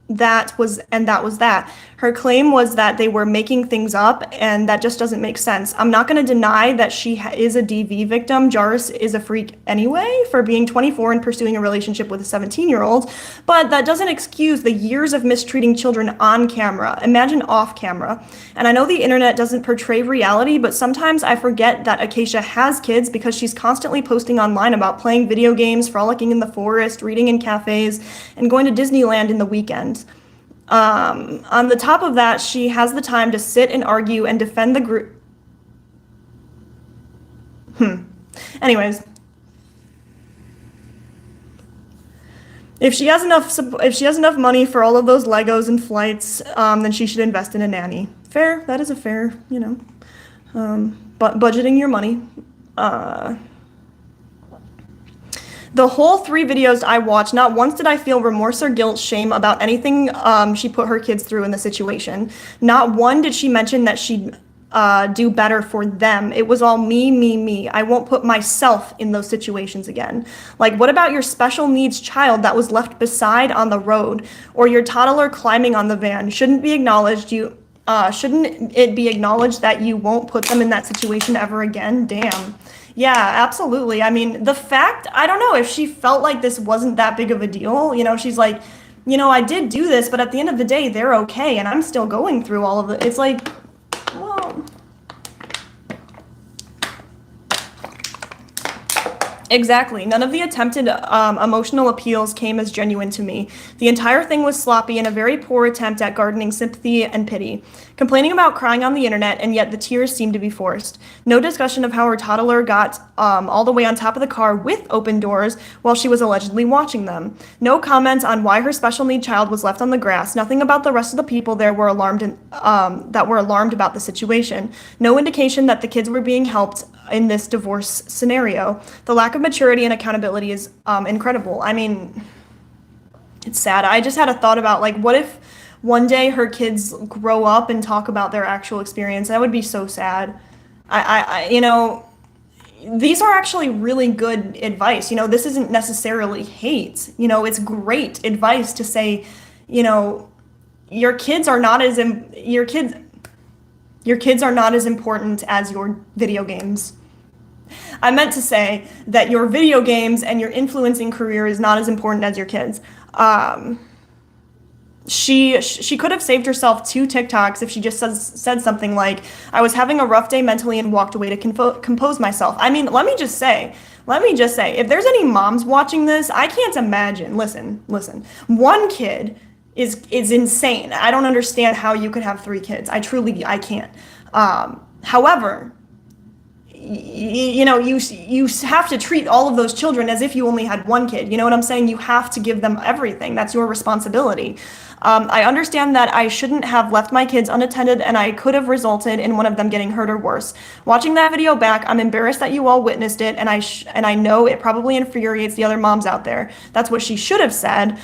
that was that. Her claim was that they were making things up, and that just doesn't make sense. I'm not going to deny that she is a DV victim. Jarvis is a freak anyway for being 24 and pursuing a relationship with a 17-year-old, but that doesn't excuse the years of mistreating children on camera. Imagine off camera. And I know the internet doesn't portray reality, but sometimes I forget that Acacia has kids because she's constantly posting online about playing video games, frolicking in the forest, reading in cafes, and going to Disneyland in the weekend. On the top of that, she has the time to sit and argue and defend the group. Anyways, if she has enough money for all of those Legos and flights, then she should invest in a nanny. Fair. That is a fair, you know, but budgeting your money. The whole 3 videos I watched, not once did I feel remorse or guilt, shame about anything she put her kids through in the situation. Not one did she mention that she'd do better for them. It was all me. I won't put myself in those situations again. Like, what about your special needs child that was left beside on the road, or your toddler climbing on the van? Shouldn't it be acknowledged that you won't put them in that situation ever again? Damn. Yeah, absolutely. I mean, the fact, I don't know if she felt like this wasn't that big of a deal. You know, she's like, you know, I did do this, but at the end of the day, they're okay, and I'm still going through all of it. It's like, well, exactly. None of the attempted emotional appeals came as genuine to me. The entire thing was sloppy and a very poor attempt at garnering sympathy and pity. Complaining about crying on the internet, and yet the tears seemed to be forced. No discussion of how her toddler got all the way on top of the car with open doors while she was allegedly watching them. No comments on why her special need child was left on the grass. Nothing about the rest of the people there were alarmed about the situation. No indication that the kids were being helped in this divorce scenario. The lack of maturity and accountability is incredible. I mean, it's sad. I just had a thought about, like, what if one day her kids grow up and talk about their actual experience? That would be so sad. I you know, these are actually really good advice. You know, this isn't necessarily hate. You know, it's great advice to say, you know, your kids are not as important as your video games. I meant to say that your video games and your influencing career is not as important as your kids. She could have saved herself 2 TikToks if she just said something like, I was having a rough day mentally and walked away to compose myself. I mean, let me just say, if there's any moms watching this, I can't imagine, listen, one kid is insane. I don't understand how you could have 3 kids. I can't. However, you know, you have to treat all of those children as if you only had 1 kid. You know what I'm saying? You have to give them everything. That's your responsibility. I understand that I shouldn't have left my kids unattended, and I could have resulted in one of them getting hurt or worse. Watching that video back, I'm embarrassed that you all witnessed it, and I know it probably infuriates the other moms out there. That's what she should have said.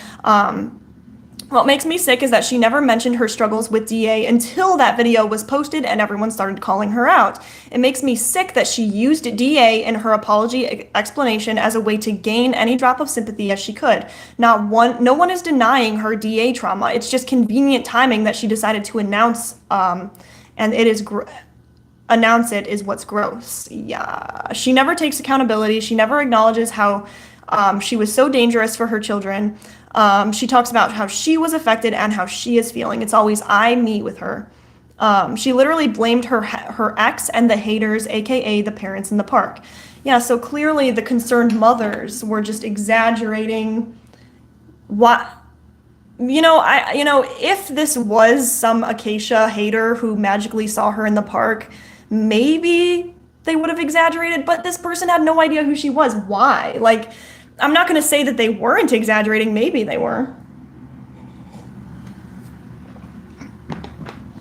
What makes me sick is that she never mentioned her struggles with DA until that video was posted and everyone started calling her out. It makes me sick that she used DA in her apology explanation as a way to gain any drop of sympathy as she could. No one is denying her DA trauma. It's just convenient timing that she decided to announce, and announce it is what's gross. Yeah, she never takes accountability. She never acknowledges how she was so dangerous for her children. She talks about how she was affected and how she is feeling. It's always I, me with her. She literally blamed her ex and the haters, aka the parents in the park. Yeah, so clearly the concerned mothers were just exaggerating what, if this was some Acacia hater who magically saw her in the park, maybe they would have exaggerated, but this person had no idea who she was. Why? Like, I'm not going to say that they weren't exaggerating. Maybe they were.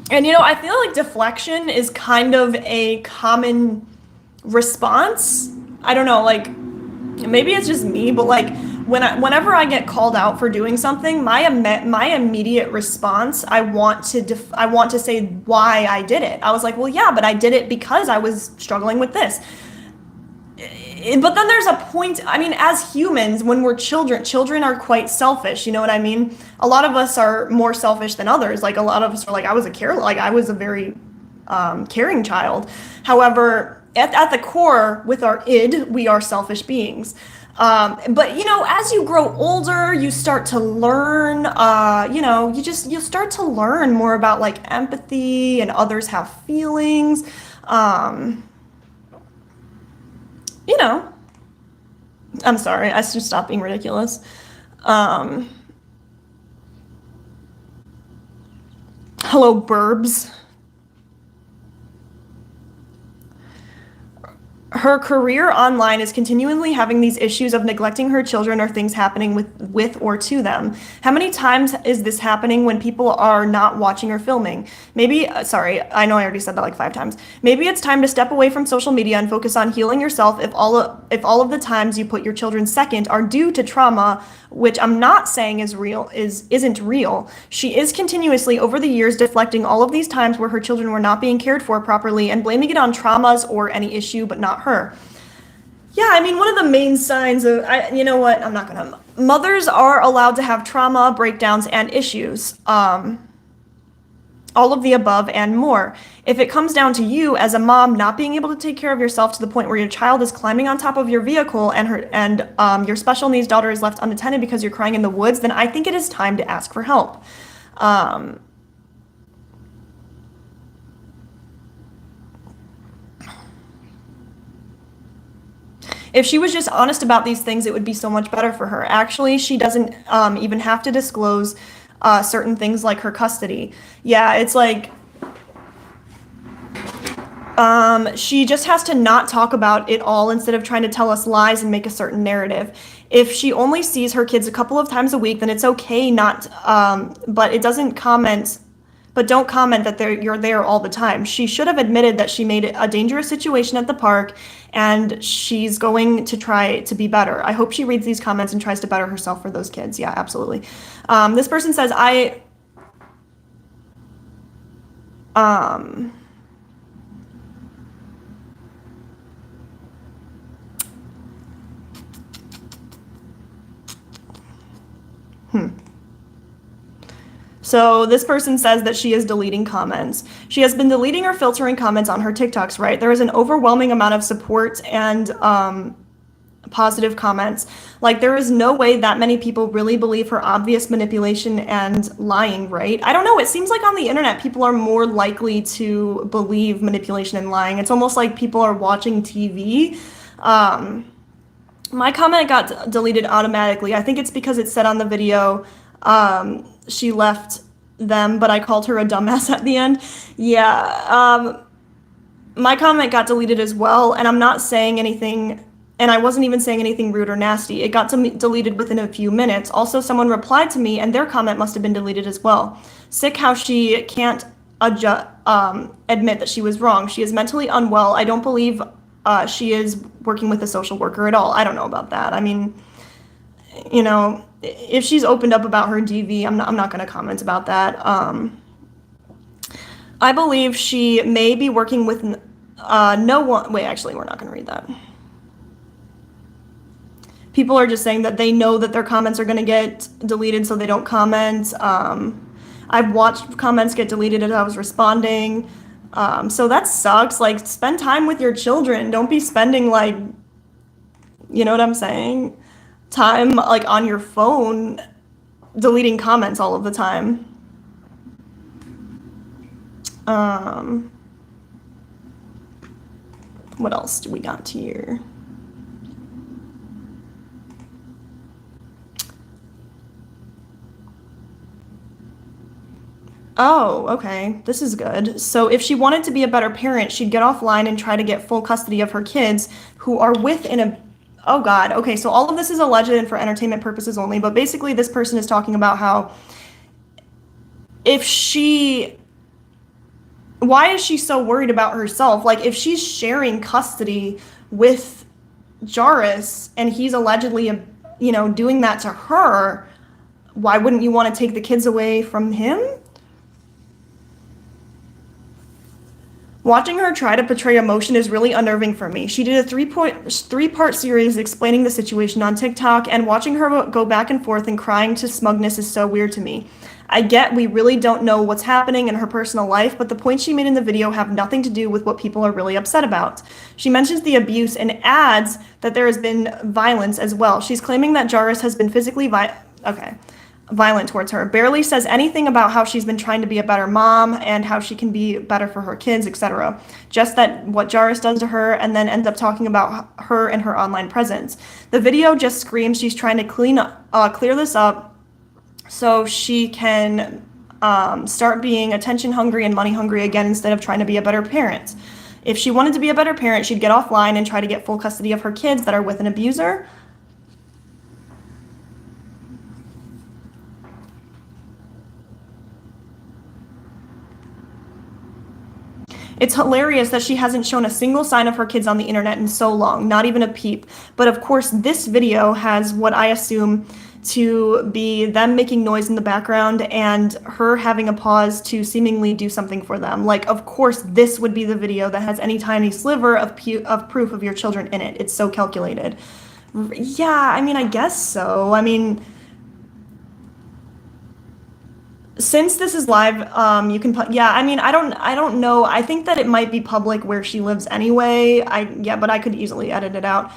And, I feel like deflection is kind of a common response. I don't know, like, maybe it's just me, but like, whenever I get called out for doing something, my immediate response, I want to say why I did it. I was like, well, yeah, but I did it because I was struggling with this. But then there's a point, as humans, when we're children are quite selfish, you know what I mean? A lot of us are more selfish than others. Like, a lot of us are like, I was a very caring child. However, at the core, with our id, we are selfish beings. But, as you grow older, you start to learn, you start to learn more about, like, empathy and others have feelings. I'm sorry, I should stop being ridiculous. Hello, Burbs. Her career online is continually having these issues of neglecting her children or things happening with or to them. How many times is this happening when people are not watching or filming? Maybe, sorry, I know I already said that like 5 times. Maybe it's time to step away from social media and focus on healing yourself if all of the times you put your children second are due to trauma, which I'm not saying isn't real. She is continuously over the years deflecting all of these times where her children were not being cared for properly and blaming it on traumas or any issue, but not her. Yeah, one of the main signs of, mothers are allowed to have trauma, breakdowns, and issues. All of the above and more. If it comes down to you as a mom not being able to take care of yourself to the point where your child is climbing on top of your vehicle and your special needs daughter is left unattended because you're crying in the woods, then I think it is time to ask for help. If she was just honest about these things, it would be so much better for her. Actually, she doesn't even have to disclose certain things like her custody. Yeah, it's like she just has to not talk about it all instead of trying to tell us lies and make a certain narrative. If she only sees her kids a couple of times a week, then it's okay not, but don't comment that you're there all the time. She should have admitted that she made a dangerous situation at the park and she's going to try to be better. I hope she reads these comments and tries to better herself for those kids. Yeah, absolutely. This person says, So this person says that she is deleting comments. She has been deleting or filtering comments on her TikToks, right? There is an overwhelming amount of support and positive comments. Like, there is no way that many people really believe her obvious manipulation and lying, right? I don't know. It seems like on the internet, people are more likely to believe manipulation and lying. It's almost like people are watching TV. My comment got deleted automatically. I think it's because it said on the video, she left them, but I called her a dumbass at the end. Yeah, my comment got deleted as well, and I'm not saying anything, and I wasn't even saying anything rude or nasty. It got deleted within a few minutes. Also, someone replied to me, and their comment must have been deleted as well. Sick how she can't admit that she was wrong. She is mentally unwell. I don't believe she is working with a social worker at all. I don't know about that. I mean, you know, if she's opened up about her DV, I'm not going to comment about that. I believe she may be working with no one. Wait, actually, we're not going to read that. People are just saying that they know that their comments are going to get deleted, so they don't comment. I've watched comments get deleted as I was responding. So that sucks. Like, spend time with your children. Don't be spending, like, you know what I'm saying? Time, like, on your phone, deleting comments all of the time. What else do we got here? Oh, okay. This is good. So if she wanted to be a better parent, she'd get offline and try to get full custody of her kids who are within a... Oh, God. Okay, so all of this is alleged and for entertainment purposes only, but basically this person is talking about how if she... Why is she so worried about herself? Like, if she's sharing custody with Jairus and he's allegedly, you know, doing that to her, why wouldn't you want to take the kids away from him? Watching her try to portray emotion is really unnerving for me. She did a three-part series explaining the situation on TikTok, and watching her go back and forth and crying to smugness is so weird to me. I get we really don't know what's happening in her personal life, but the points she made in the video have nothing to do with what people are really upset about. She mentions the abuse and adds that there has been violence as well. She's claiming that Jairus has been physically violent towards her. Barely says anything about how she's been trying to be a better mom and how she can be better for her kids, etc. Just that what Jairus does to her, and then ends up talking about her and her online presence. The video just screams she's trying to clear this up so she can start being attention hungry and money hungry again instead of trying to be a better parent. If she wanted to be a better parent, she'd get offline and try to get full custody of her kids that are with an abuser. It's hilarious that she hasn't shown a single sign of her kids on the internet in so long, not even a peep. But of course, this video has what I assume to be them making noise in the background and her having a pause to seemingly do something for them. Like, of course, this would be the video that has any tiny sliver of proof of your children in it. It's so calculated. Yeah, I mean, I guess so. I mean... Since this is live, you can yeah, I mean, I don't know. I think that it might be public where she lives anyway. But I could easily edit it out.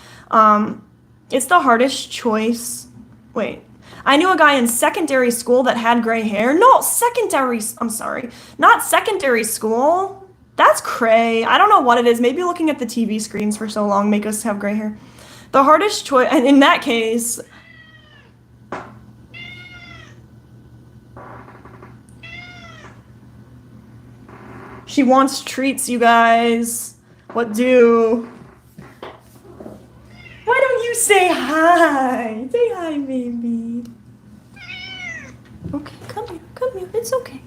It's the hardest choice. Wait. I knew a guy in secondary school that had gray hair. I'm sorry. Not secondary school. That's cray. I don't know what it is. Maybe looking at the TV screens for so long make us have gray hair. The hardest choice, and in that case, she wants treats, you guys. What do? Why don't you say hi? Say hi, baby. Okay, come here. It's okay.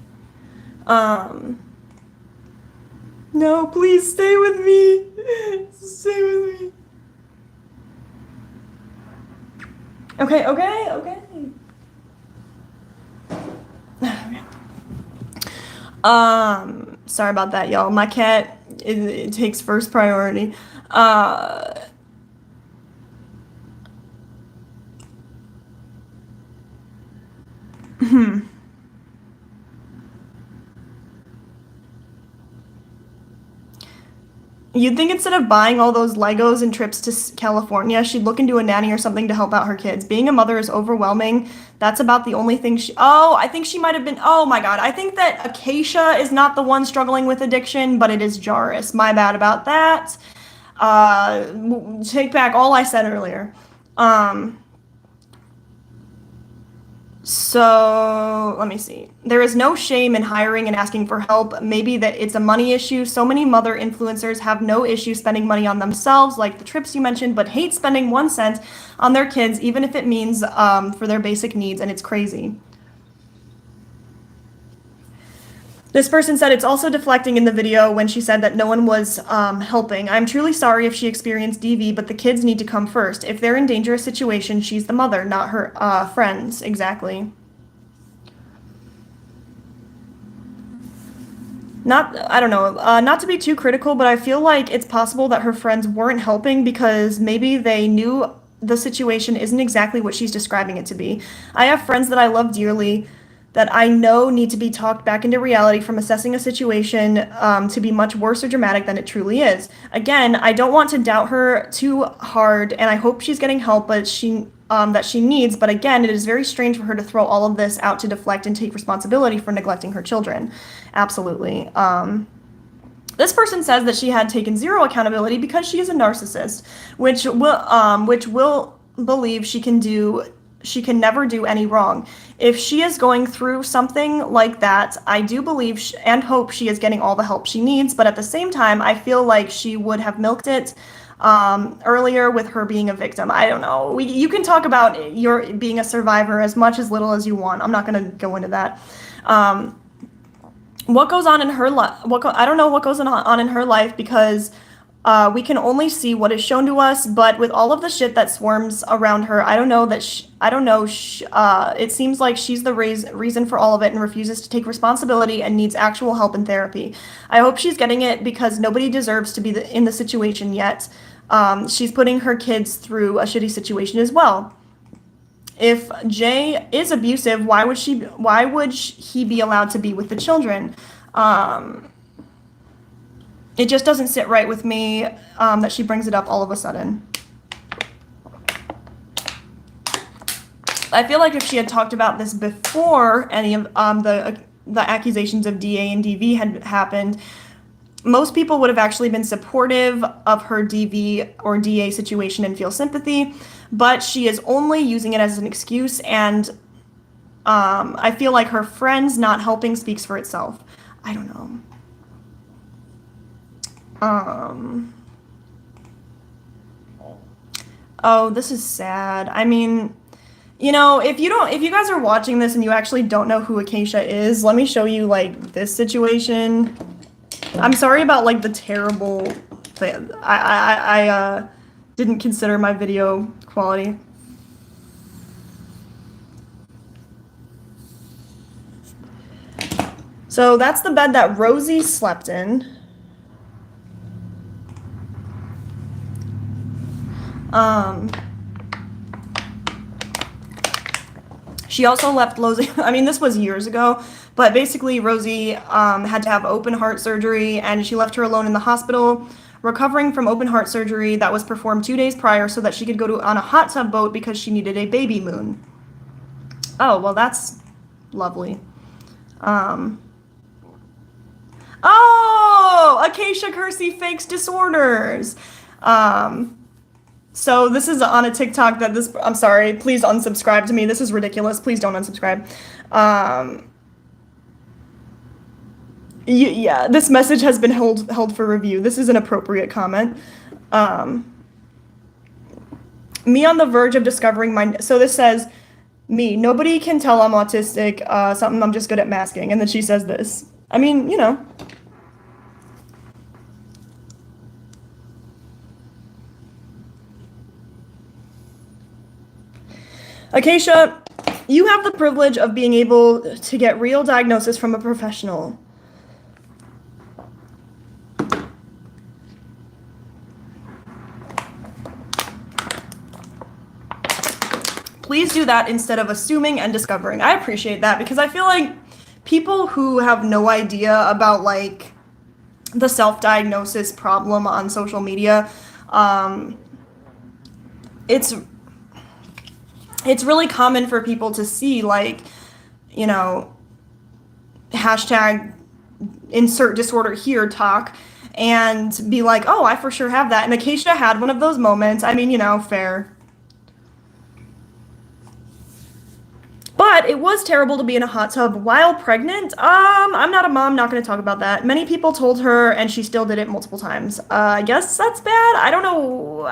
No, please stay with me. Stay with me. Okay. Sorry about that, y'all. My cat, it takes first priority. You'd think instead of buying all those Legos and trips to California, she'd look into a nanny or something to help out her kids. Being a mother is overwhelming. That's about the only thing I think she might have been, oh my God. I think that Acacia is not the one struggling with addiction, but it is Jairus. My bad about that. Take back all I said earlier. So let me see. There is no shame in hiring and asking for help. Maybe that it's a money issue. So many mother influencers have no issue spending money on themselves, like the trips you mentioned, but hate spending 1 cent on their kids, even if it means for their basic needs, and it's crazy. This person said it's also deflecting in the video when she said that no one was helping. I'm truly sorry if she experienced DV, but the kids need to come first. If they're in dangerous situation, she's the mother, not her friends. Exactly. I don't know, not to be too critical, but I feel like it's possible that her friends weren't helping because maybe they knew the situation isn't exactly what she's describing it to be. I have friends that I love dearly that I know need to be talked back into reality from assessing a situation to be much worse or dramatic than it truly is. Again, I don't want to doubt her too hard, and I hope she's getting help, but that she needs. But again, it is very strange for her to throw all of this out to deflect and take responsibility for neglecting her children. Absolutely. This person says that she had taken zero accountability because she is a narcissist, which will believe she can never do any wrong. If she is going through something like that, I do believe and hope she is getting all the help she needs, but at the same time, I feel like she would have milked it earlier with her being a victim. I don't know. You can talk about your being a survivor as much as little as you want. I'm not going to go into that. What goes on in her life? I don't know what goes on in her life because we can only see what is shown to us, but with all of the shit that swarms around her, I don't know. It seems like she's the reason for all of it and refuses to take responsibility and needs actual help and therapy. I hope she's getting it because nobody deserves to be in the situation yet. She's putting her kids through a shitty situation as well. If Jay is abusive, why would he be allowed to be with the children? It just doesn't sit right with me that she brings it up all of a sudden. I feel like if she had talked about this before any of the accusations of DA and DV had happened, most people would have actually been supportive of her DV or DA situation and feel sympathy, but she is only using it as an excuse, and I feel like her friends not helping speaks for itself. I don't know. Oh, this is sad. I mean, if you guys are watching this and you actually don't know who Acacia is, let me show you like this situation. I'm sorry about like the terrible thing. I didn't consider my video quality. So that's the bed that Rosie slept in. She also left Rosie, I mean, this was years ago, but basically Rosie had to have open heart surgery, and she left her alone in the hospital, recovering from open heart surgery that was performed 2 days prior so that she could go on a hot tub boat because she needed a baby moon. Oh, well, that's lovely. Oh, Acacia Kersey fakes disorders. So this is on a TikTok that I'm sorry, please unsubscribe to me. This is ridiculous. Please don't unsubscribe. Yeah, this message has been held for review. This is an appropriate comment. Me on the verge of discovering so this says, me, nobody can tell I'm autistic, something I'm just good at masking. And then she says this. I mean, Acacia, you have the privilege of being able to get real diagnosis from a professional. Please do that instead of assuming and discovering. I appreciate that because I feel like people who have no idea about like the self-diagnosis problem on social media, it's really common for people to see like, hashtag insert disorder here talk and be like, oh, I for sure have that. And Acacia had one of those moments. I mean, fair. But But it was terrible to be in a hot tub while pregnant. I'm not a mom, not going to talk about that. Many people told her, and she still did it multiple times. I guess that's bad. I don't know.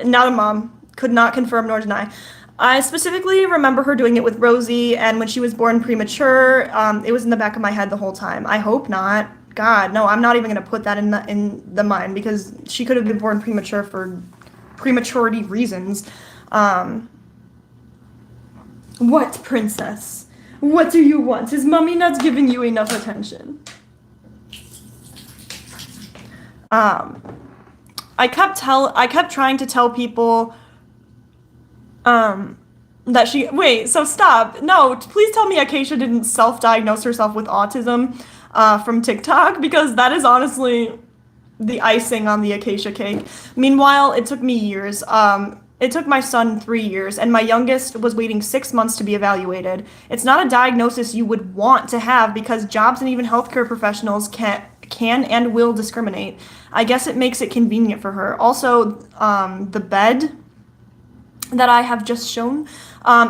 Not a mom. Could not confirm nor deny. I specifically remember her doing it with Rosie, and when she was born premature, it was in the back of my head the whole time. I hope not. God, no, I'm not even going to put that in the mind, because she could have been born premature for prematurity reasons. What, princess? What do you want? Is mommy not giving you enough attention? I kept trying to tell people that she, wait, so stop. No, please tell me Acacia didn't self-diagnose herself with autism from TikTok, because that is honestly the icing on the Acacia cake. Meanwhile, it took me years. It took my son 3 years, and my youngest was waiting 6 months to be evaluated. It's not a diagnosis you would want to have, because jobs and even healthcare professionals can and will discriminate. I guess it makes it convenient for her. Also, the bed that I have just shown,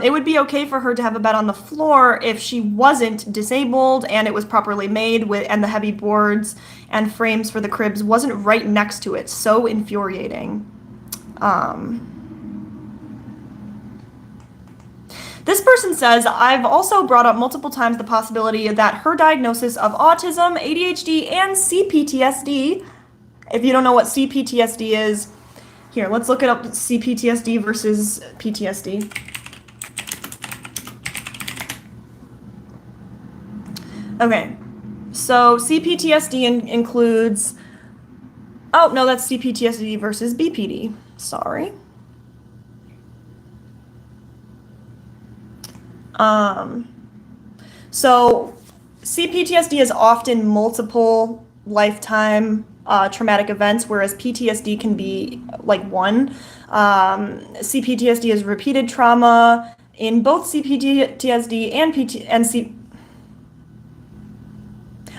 it would be okay for her to have a bed on the floor if she wasn't disabled and it was properly made, and the heavy boards and frames for the cribs wasn't right next to it. So infuriating. This person says, I've also brought up multiple times the possibility that her diagnosis of autism, ADHD, and CPTSD, if you don't know what CPTSD is, here, let's look it up, CPTSD versus PTSD. Okay, so CPTSD includes, oh, no, that's CPTSD versus BPD, sorry. So CPTSD is often multiple lifetime traumatic events, whereas PTSD can be like one. CPTSD is repeated trauma. In both CPTSD and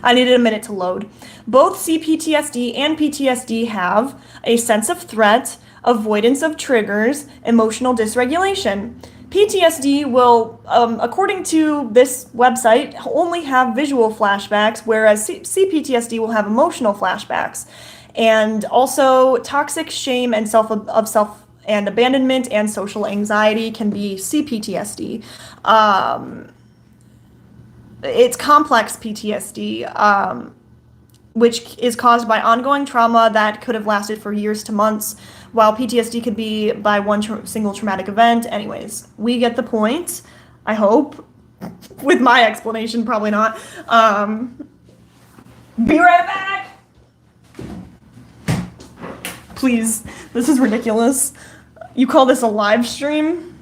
I needed a minute to load. Both CPTSD and PTSD have a sense of threat, avoidance of triggers, emotional dysregulation. PTSD will, according to this website, only have visual flashbacks, whereas CPTSD will have emotional flashbacks. And also toxic shame and self and abandonment and social anxiety can be CPTSD. It's complex PTSD, which is caused by ongoing trauma that could have lasted for years to months, while PTSD could be by one single traumatic event. Anyways, we get the point, I hope. With my explanation, probably not. Be right back! Please, this is ridiculous. You call this a live stream?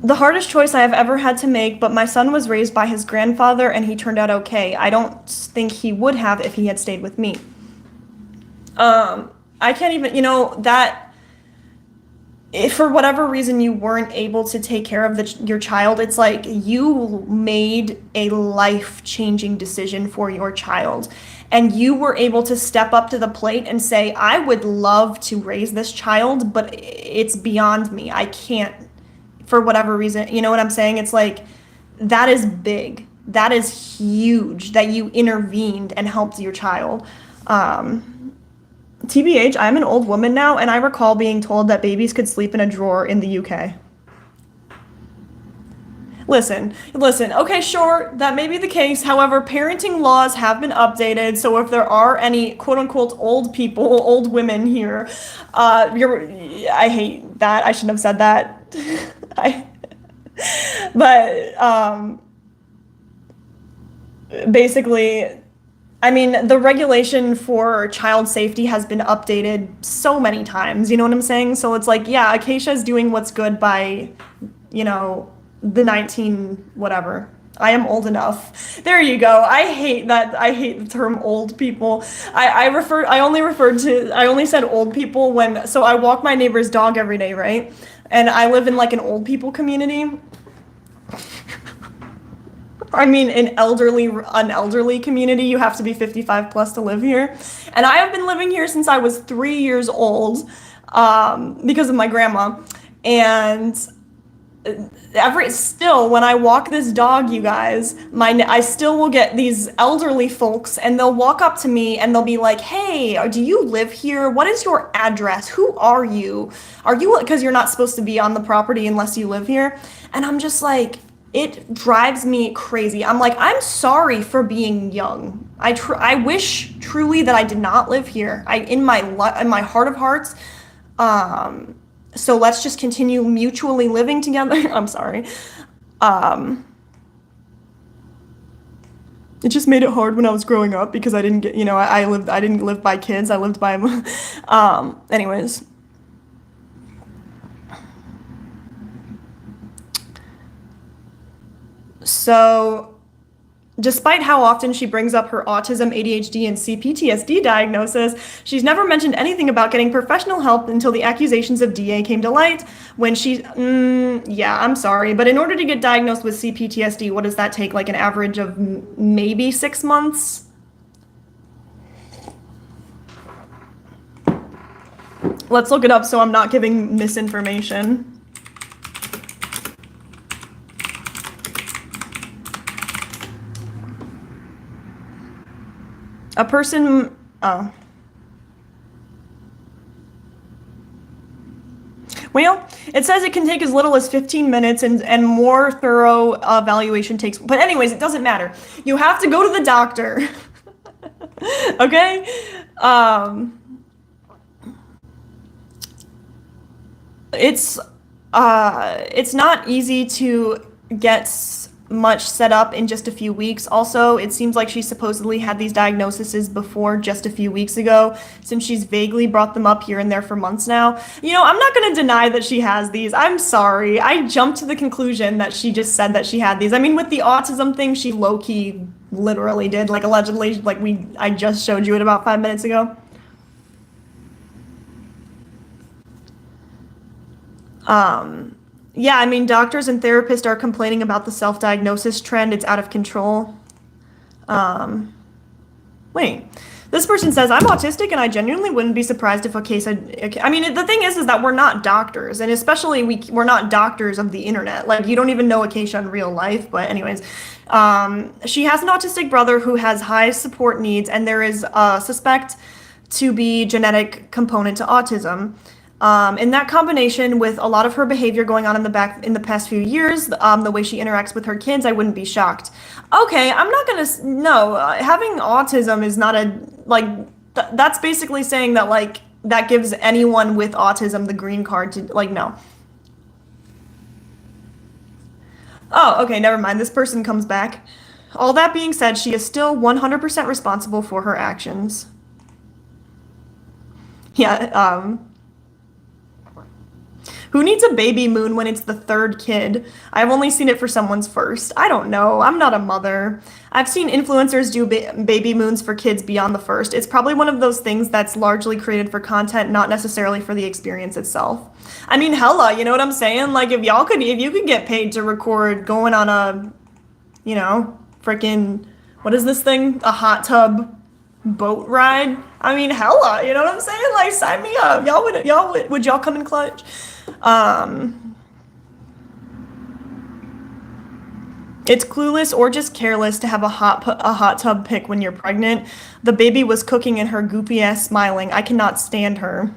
The hardest choice I have ever had to make, but my son was raised by his grandfather and he turned out okay. I don't think he would have if he had stayed with me. I can't even, that if for whatever reason you weren't able to take care of your child, it's like you made a life-changing decision for your child. And you were able to step up to the plate and say, I would love to raise this child, but it's beyond me. I can't. For whatever reason, you know what I'm saying? It's like, that is big. That is huge that you intervened and helped your child. TBH, I'm an old woman now, and I recall being told that babies could sleep in a drawer in the UK. Listen, okay, sure, that may be the case. However, parenting laws have been updated, so if there are any quote-unquote old people, old women here, I hate that. I shouldn't have said that. Basically, I mean, the regulation for child safety has been updated so many times, you know what I'm saying? So it's like, yeah, Acacia is doing what's good by, the 19 whatever. I am old enough. There you go. I hate the term old people. I only said old people so I walk my neighbor's dog every day, right? And I live in like an old people community. I mean, an elderly community. You have to be 55 plus to live here. And I have been living here since I was 3 years old. because of my grandma. And still when I walk this dog, you guys, I still will get these elderly folks and they'll walk up to me and they'll be like, "Hey, do you live here? What is your address? Who are you? Because you're not supposed to be on the property unless you live here." And I'm just like, it drives me crazy. I'm like, I'm sorry for being young. I wish truly that I did not live here. In my heart of hearts, so let's just continue mutually living together. I'm sorry. It just made it hard when I was growing up because I didn't get, I didn't live by kids. I lived by, anyways. So, despite how often she brings up her autism, ADHD, and CPTSD diagnosis, she's never mentioned anything about getting professional help until the accusations of DA came to light. When yeah, I'm sorry, but in order to get diagnosed with CPTSD, what does that take? Like an average of maybe 6 months? Let's look it up so I'm not giving misinformation. A person, well, it says it can take as little as 15 minutes and more thorough evaluation takes, but anyways, it doesn't matter. You have to go to the doctor, okay? It's not easy to get much set up in just a few weeks. Also, it seems like she supposedly had these diagnoses before just a few weeks ago, since she's vaguely brought them up here and there for months now. I'm not going to deny that she has these. I'm sorry. I jumped to the conclusion that she just said that she had these. I mean, with the autism thing, she low-key literally did, like allegedly, like I just showed you it about 5 minutes ago. Yeah, I mean, doctors and therapists are complaining about the self-diagnosis trend. It's out of control. Wait, this person says, "I'm autistic and I genuinely wouldn't be surprised if I mean, the thing is that we're not doctors, and especially we're not doctors of the internet. Like, you don't even know Acacia in real life, but anyways. She has an autistic brother who has high support needs, and there is suspect to be genetic component to autism. In that combination with a lot of her behavior going on in the past few years, the way she interacts with her kids, I wouldn't be shocked." Okay, I'm not gonna, no, having autism is not that's basically saying that, like, that gives anyone with autism the green card to, like, no. Oh, okay, never mind, this person comes back. "All that being said, she is still 100% responsible for her actions." Yeah, who needs a baby moon when it's the third kid? I've only seen it for someone's first. I don't know. I'm not a mother. I've seen influencers do baby moons for kids beyond the first. It's probably one of those things that's largely created for content, not necessarily for the experience itself. I mean, hella, you know what I'm saying? Like, if you could get paid to record going on a, freaking, what is this thing? A hot tub boat ride? I mean, hella, you know what I'm saying? Like, sign me up. Would y'all come in clutch? It's clueless or just careless to have a hot tub pic when you're pregnant. The baby was cooking and her goopy ass smiling. I cannot stand her.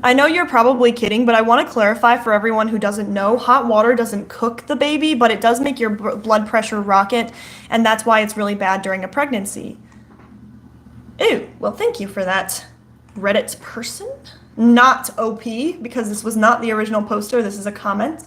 I know you're probably kidding, but I want to clarify for everyone who doesn't know, hot water doesn't cook the baby, but it does make your blood pressure rocket, and that's why it's really bad during a pregnancy. Ew, well, thank you for that, Reddit person. Not OP, because this was not the original poster, this is a comment.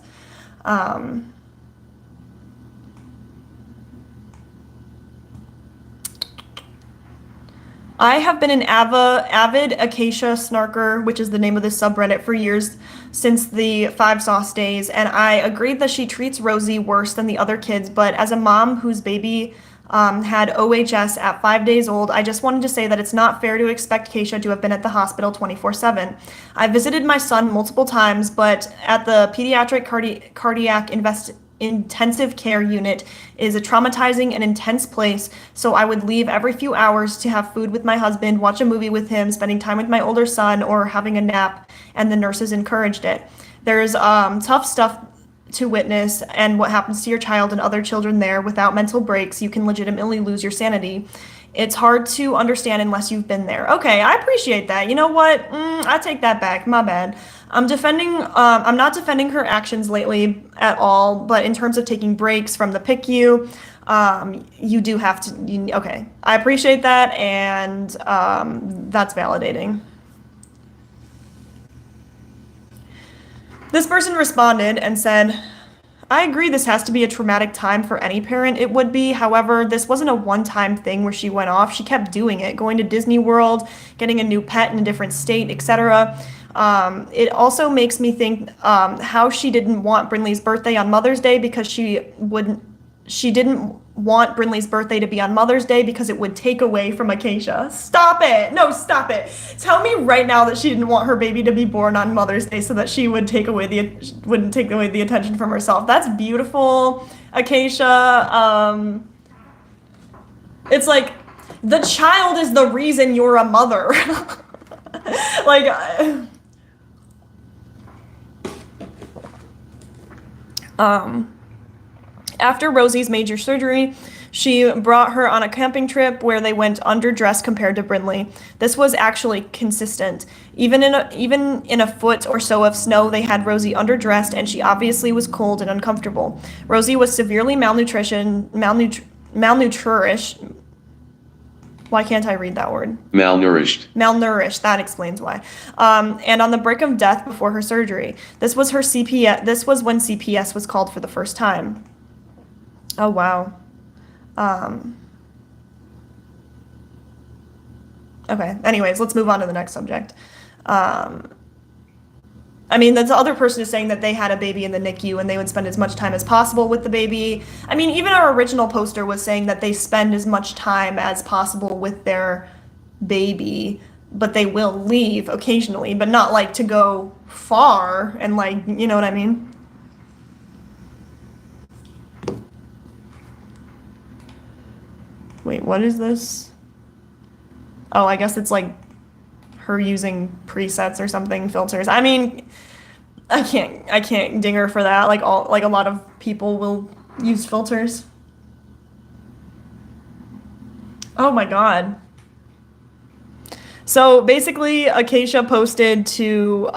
I have been an avid Acacia snarker, which is the name of this subreddit, for years, since the 5 Sauce days, and I agreed that she treats Rosie worse than the other kids, but as a mom whose baby had OHS at 5 days old, I just wanted to say that it's not fair to expect Acacia to have been at the hospital 24/7. I visited my son multiple times, but at the pediatric cardiac intensive care unit is a traumatizing and intense place, so I would leave every few hours to have food with my husband, watch a movie with him, spending time with my older son, or having a nap, and the nurses encouraged it. There's tough stuff to witness, and what happens to your child and other children there. Without mental breaks, you can legitimately lose your sanity. It's hard to understand unless you've been there. Okay, I appreciate that. You know what? I take that back. My bad. I'm not defending her actions lately at all, but in terms of taking breaks from the PICU, you do have to, okay. I appreciate that, and that's validating. This person responded and said, I agree this has to be a traumatic time for any parent. It would be. However, this wasn't a one-time thing where she went off. She kept doing it, going to Disney World, getting a new pet in a different state, etc. It also makes me think how she didn't want Brinley's birthday on Mother's Day because she didn't want Brinley's birthday to be on Mother's Day because it would take away from Acacia. Stop it. No, stop it. Tell me right now that she didn't want her baby to be born on Mother's Day so that she wouldn't take away the attention from herself. That's beautiful, Acacia. It's like the child is the reason you're a mother. Like after Rosie's major surgery, she brought her on a camping trip where they went underdressed compared to Brinley. This was actually consistent. Even in a foot or so of snow, they had Rosie underdressed, and she obviously was cold and uncomfortable. Rosie was severely malnourished. Why can't I read that word? Malnourished, that explains why. And on the brink of death before her surgery. This was when CPS was called for the first time. Oh, wow. Okay, anyways, let's move on to the next subject. I mean, the other person is saying that they had a baby in the NICU and they would spend as much time as possible with the baby. I mean, even our original poster was saying that they spend as much time as possible with their baby, but they will leave occasionally, but not like to go far and like, you know what I mean? Wait, what is this? Oh, I guess it's like her using presets or something, filters. I mean, I can't ding her for that. Like a lot of people will use filters. Oh my God. So basically, Acacia posted to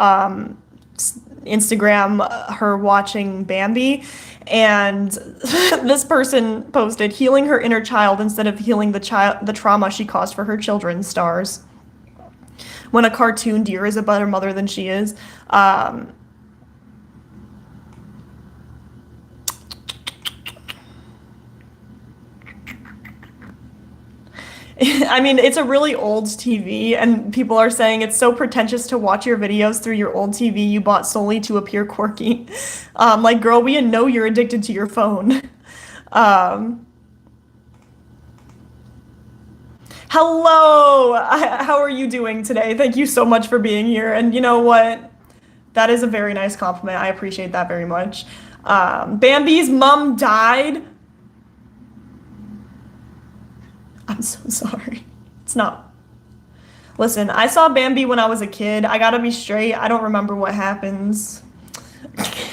Instagram her watching Bambi, and this person posted healing her inner child instead of healing the trauma she caused for her children. Stars. When a cartoon deer is a better mother than she is. I mean, it's a really old TV, and people are saying it's so pretentious to watch your videos through your old TV you bought solely to appear quirky. Like, girl, we know you're addicted to your phone. Hello! How are you doing today? Thank you so much for being here. And you know what? That is a very nice compliment. I appreciate that very much. Bambi's mom died. I'm so sorry. It's not. Listen, I saw Bambi when I was a kid. I gotta be straight. I don't remember what happens.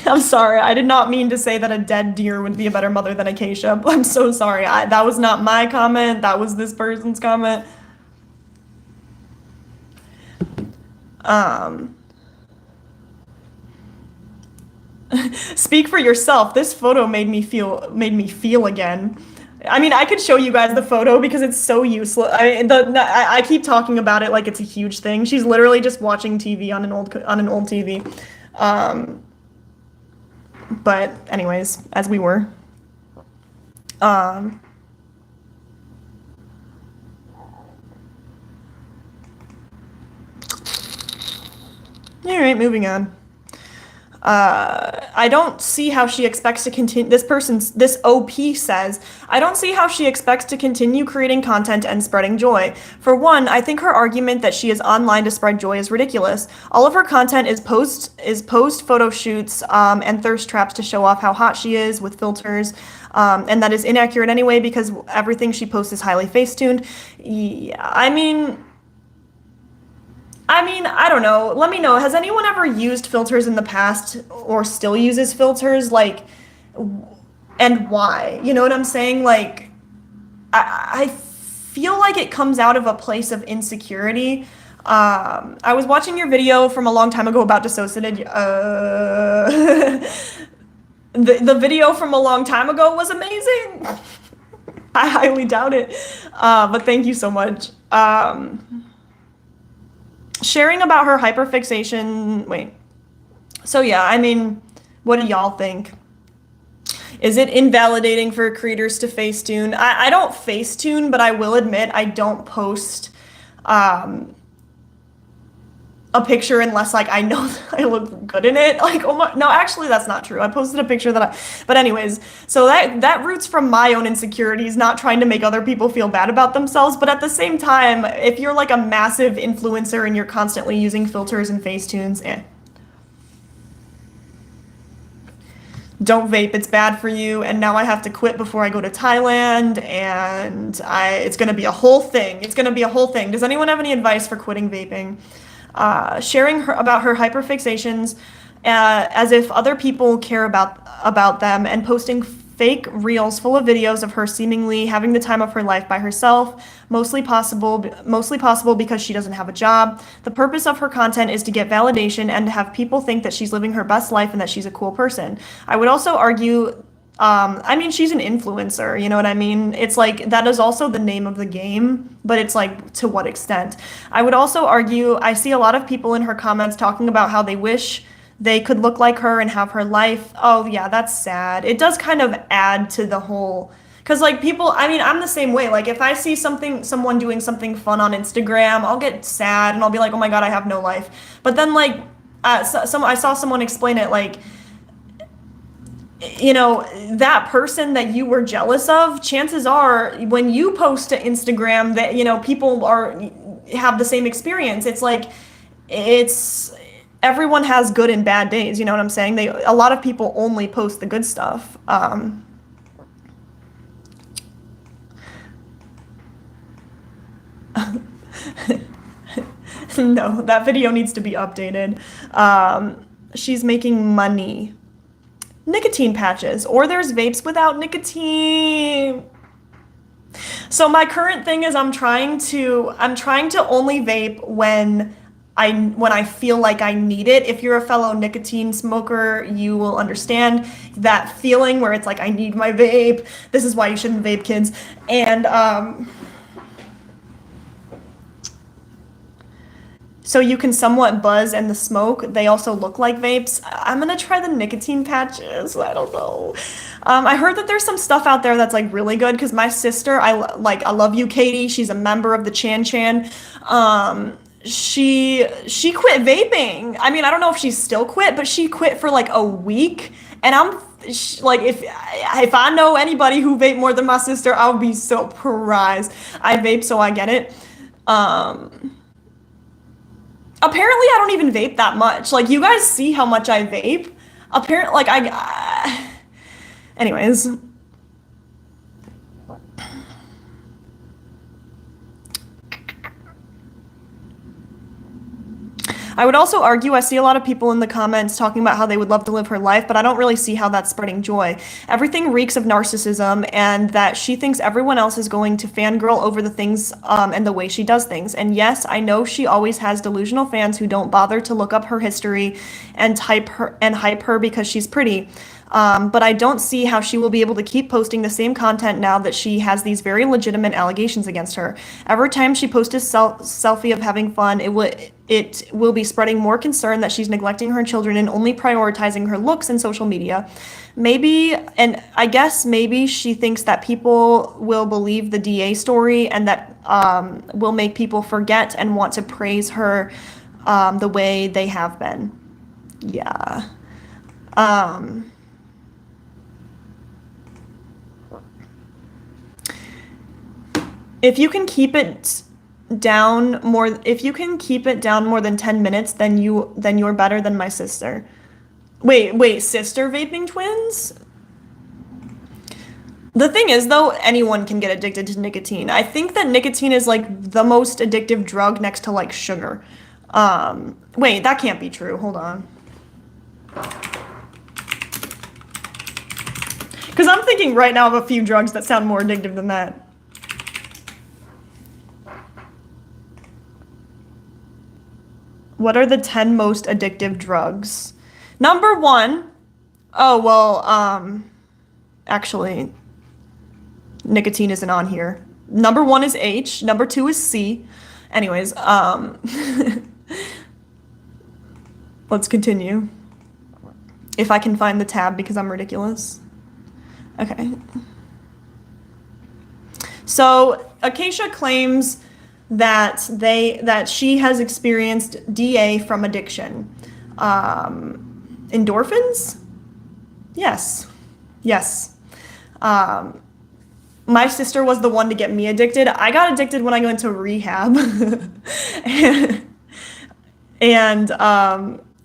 I'm sorry. I did not mean to say that a dead deer would be a better mother than Acacia. I'm so sorry. That was not my comment. That was this person's comment. Speak for yourself. This photo made me feel again. I mean, I could show you guys the photo because it's so useless. I keep talking about it like it's a huge thing. She's literally just watching TV on an old TV. But anyways, as we were. All right, moving on. I don't see how she expects to continue. This OP says, I don't see how she expects to continue creating content and spreading joy. For one, I think her argument that she is online to spread joy is ridiculous. All of her content is post photo shoots and thirst traps to show off how hot she is with filters. And that is inaccurate anyway because everything she posts is highly face-tuned. Yeah, I don't know. Let me know. Has anyone ever used filters in the past or still uses filters? Like, and why? You know what I'm saying? Like, I feel like it comes out of a place of insecurity. I was watching your video from a long time ago about dissociated. The video from a long time ago was amazing. I highly doubt it. But thank you so much. Sharing about her hyperfixation. Wait. So yeah, what do y'all think? Is it invalidating for creators to Facetune? I don't Facetune, but I will admit I don't post a picture unless like I know that I look good in it. Like, oh my, no, actually that's not true. I posted a picture but anyways, so that roots from my own insecurities, not trying to make other people feel bad about themselves. But at the same time, if you're like a massive influencer and you're constantly using filters and Facetunes, don't vape, it's bad for you. And now I have to quit before I go to Thailand, and it's gonna be a whole thing. Does anyone have any advice for quitting vaping? Sharing about her hyperfixations as if other people care about them, and posting fake reels full of videos of her seemingly having the time of her life by herself, mostly possible because she doesn't have a job. The purpose of her content is to get validation and to have people think that she's living her best life and that she's a cool person. I would also argue she's an influencer, you know what I mean? It's like, that is also the name of the game, but it's like, to what extent? I would also argue, I see a lot of people in her comments talking about how they wish they could look like her and have her life. Oh yeah, that's sad. It does kind of add to the whole, because like people, I'm the same way. Like if I see someone doing something fun on Instagram, I'll get sad and I'll be like, oh my God, I have no life. But then like, I saw someone explain it like, you know, that person that you were jealous of, chances are when you post to Instagram that, you know, people have the same experience. It's like, everyone has good and bad days, you know what I'm saying? A lot of people only post the good stuff. No, that video needs to be updated. She's making money. Nicotine patches, or there's vapes without nicotine. So my current thing is I'm trying to only vape when I feel like I need it. If you're a fellow nicotine smoker, you will understand that feeling where it's like, I need my vape. This is why you shouldn't vape, kids. And so you can somewhat buzz, and the smoke, they also look like vapes. I'm gonna try the nicotine patches. I don't know. I heard that there's some stuff out there that's like really good, because my sister, I love you, Katie. She's a member of the Chan Chan. She quit vaping. I don't know if she's still quit, but she quit for like a week. And like, if I know anybody who vape more than my sister, I'll be so surprised. I vape, so I get it. Apparently I don't even vape that much. Like, you guys see how much I vape? Apparently, like, anyways. I would also argue, I see a lot of people in the comments talking about how they would love to live her life, but I don't really see how that's spreading joy. Everything reeks of narcissism, and that she thinks everyone else is going to fangirl over the things and the way she does things. And yes, I know she always has delusional fans who don't bother to look up her history and hype her because she's pretty. But I don't see how she will be able to keep posting the same content now that she has these very legitimate allegations against her. Every time she posts a selfie of having fun, it will be spreading more concern that she's neglecting her children and only prioritizing her looks and social media. Maybe, and I guess maybe she thinks that people will believe the DA story, and that will make people forget and want to praise her the way they have been. Yeah. Um, if you can keep it down more than 10 minutes, then you're better than my sister. Wait, sister vaping twins? The thing is, though, anyone can get addicted to nicotine. I think that nicotine is like the most addictive drug next to like sugar. Wait, that can't be true. Hold on. Because I'm thinking right now of a few drugs that sound more addictive than that. What are the 10 most addictive drugs? Number 1. Oh, well, actually, nicotine isn't on here. Number 1 is H. Number 2 is C. Anyways, let's continue. If I can find the tab because I'm ridiculous. Okay. So Acacia claims that she has experienced DA from addiction. Endorphins? Yes. My sister was the one to get me addicted. I got addicted when I went to rehab. and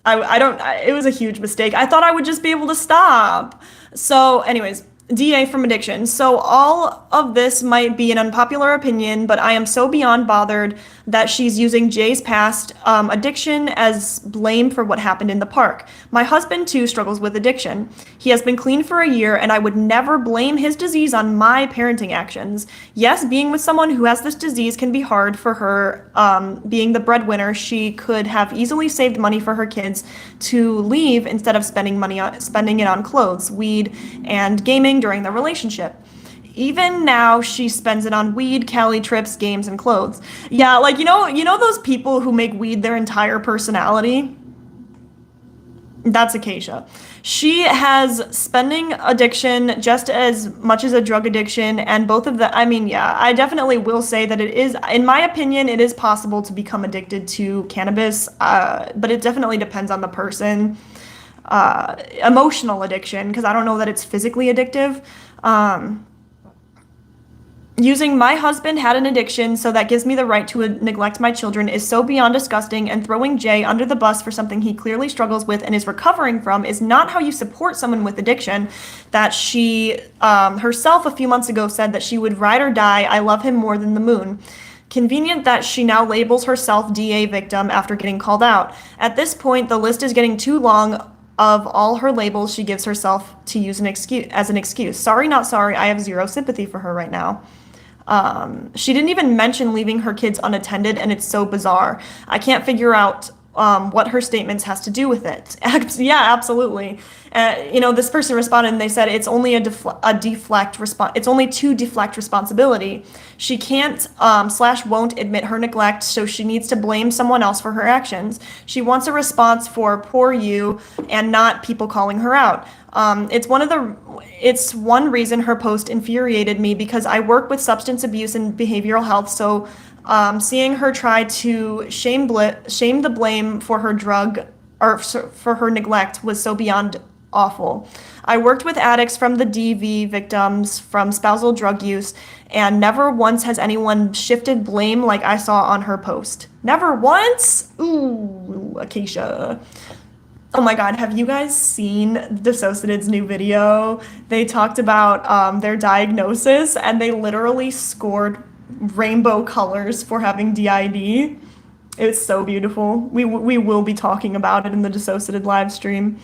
it was a huge mistake. I thought I would just be able to stop. So anyways, DA from addiction. So all of this might be an unpopular opinion, but I am so beyond bothered that she's using Jay's past addiction as blame for what happened in the park. My husband too struggles with addiction. He has been clean for a year, and I would never blame his disease on my parenting actions. Yes, being with someone who has this disease can be hard for her. Being the breadwinner, she could have easily saved money for her kids to leave instead of spending it on clothes, weed, and gaming during the relationship. Even now, she spends it on weed, Cali trips, games, and clothes. Yeah, like, you know those people who make weed their entire personality? That's Acacia. She has spending addiction just as much as a drug addiction, and both of them, I mean, yeah, I definitely will say that it is, in my opinion, it is possible to become addicted to cannabis, but it definitely depends on the person. Emotional addiction, because I don't know that it's physically addictive. Using my husband had an addiction, so that gives me the right to neglect my children is so beyond disgusting, and throwing Jay under the bus for something he clearly struggles with and is recovering from is not how you support someone with addiction. That she herself a few months ago said that she would ride or die. I love him more than the moon. Convenient that she now labels herself DA victim after getting called out. At this point, the list is getting too long of all her labels she gives herself to use as an excuse. Sorry, not sorry. I have zero sympathy for her right now. She didn't even mention leaving her kids unattended, and it's so bizarre. I can't figure out what her statements has to do with it. Yeah, absolutely. This person responded and they said it's only it's only to deflect responsibility. She can't / won't admit her neglect, so she needs to blame someone else for her actions. She wants a response for poor you and not people calling her out. It's one reason her post infuriated me, because I work with substance abuse and behavioral health, so seeing her try to shame the blame for her drug or for her neglect was so beyond awful. I worked with addicts from the DV victims from spousal drug use, and never once has anyone shifted blame like I saw on her post. Never once? Ooh, Acacia. Oh my God, have you guys seen Dissociated's new video? They talked about their diagnosis, and they literally scored rainbow colors for having DID. It's so beautiful. We will be talking about it in the Dissociated live stream.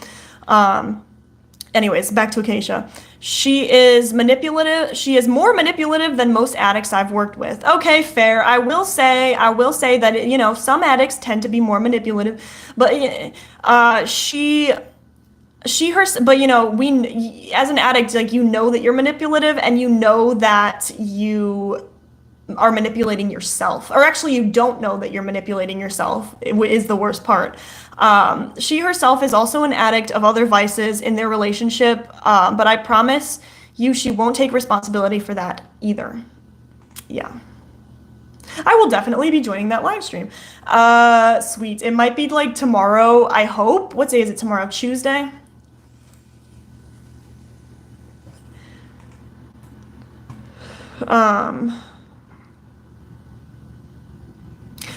Anyways, back to Acacia. She is manipulative. She is more manipulative than most addicts I've worked with. Okay, fair. I will say that, some addicts tend to be more manipulative, but we, as an addict, like, that you're manipulative, and that you are manipulating yourself, or actually you don't know that you're manipulating yourself is the worst part. She herself is also an addict of other vices in their relationship, but I promise you she won't take responsibility for that either. Yeah. I will definitely be joining that live stream. Sweet. It might be like tomorrow, I hope. What day is it tomorrow? Tuesday?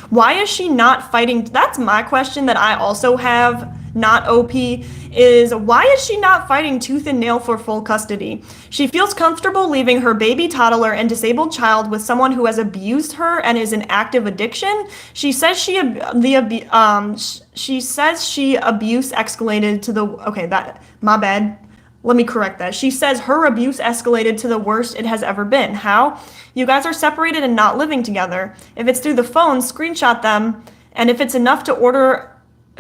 Why is she not fighting? That's my question that I also have, not OP, is why is she not fighting tooth and nail for full custody? She feels comfortable leaving her baby, toddler, and disabled child with someone who has abused her and is in active addiction. She says she abuse escalated to the, okay, that, my bad. Let me correct that. She says her abuse escalated to the worst it has ever been. How? You guys are separated and not living together. If it's through the phone, screenshot them. And if it's enough to order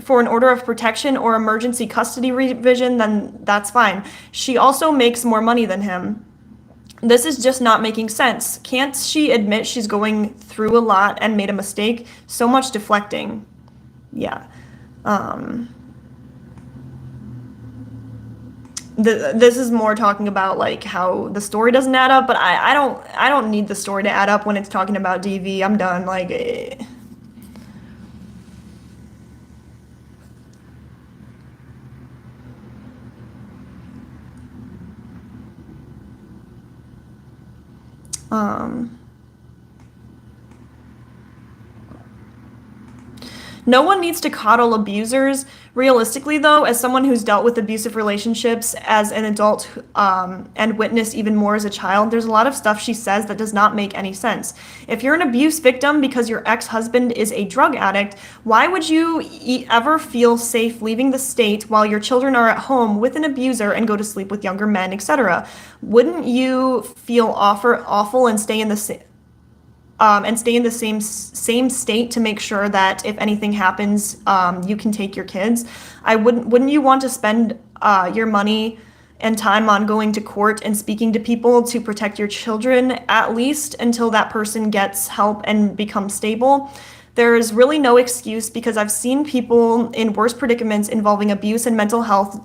for an order of protection or emergency custody revision, then that's fine. She also makes more money than him. This is just not making sense. Can't she admit she's going through a lot and made a mistake? So much deflecting. Yeah. This is more talking about like how the story doesn't add up, but I don't need the story to add up when it's talking about DV. I'm done. Like, no one needs to coddle abusers. Realistically, though, as someone who's dealt with abusive relationships as an adult and witnessed even more as a child, there's a lot of stuff she says that does not make any sense. If you're an abuse victim because your ex-husband is a drug addict, why would you ever feel safe leaving the state while your children are at home with an abuser and go to sleep with younger men, etc.? Wouldn't you feel awful and stay in the same state to make sure that if anything happens, you can take your kids? Wouldn't you want to spend your money and time on going to court and speaking to people to protect your children, at least until that person gets help and becomes stable? There's really no excuse because I've seen people in worse predicaments involving abuse and mental health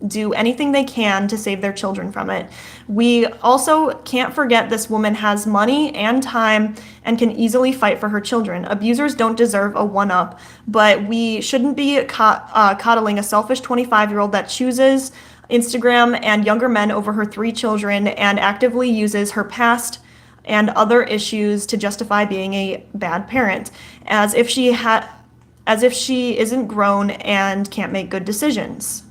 do anything they can to save their children from it. We also can't forget this woman has money and time and can easily fight for her children. Abusers don't deserve a one-up, but we shouldn't be coddling a selfish 25-year-old that chooses Instagram and younger men over her 3 children and actively uses her past and other issues to justify being a bad parent, as if she isn't grown and can't make good decisions.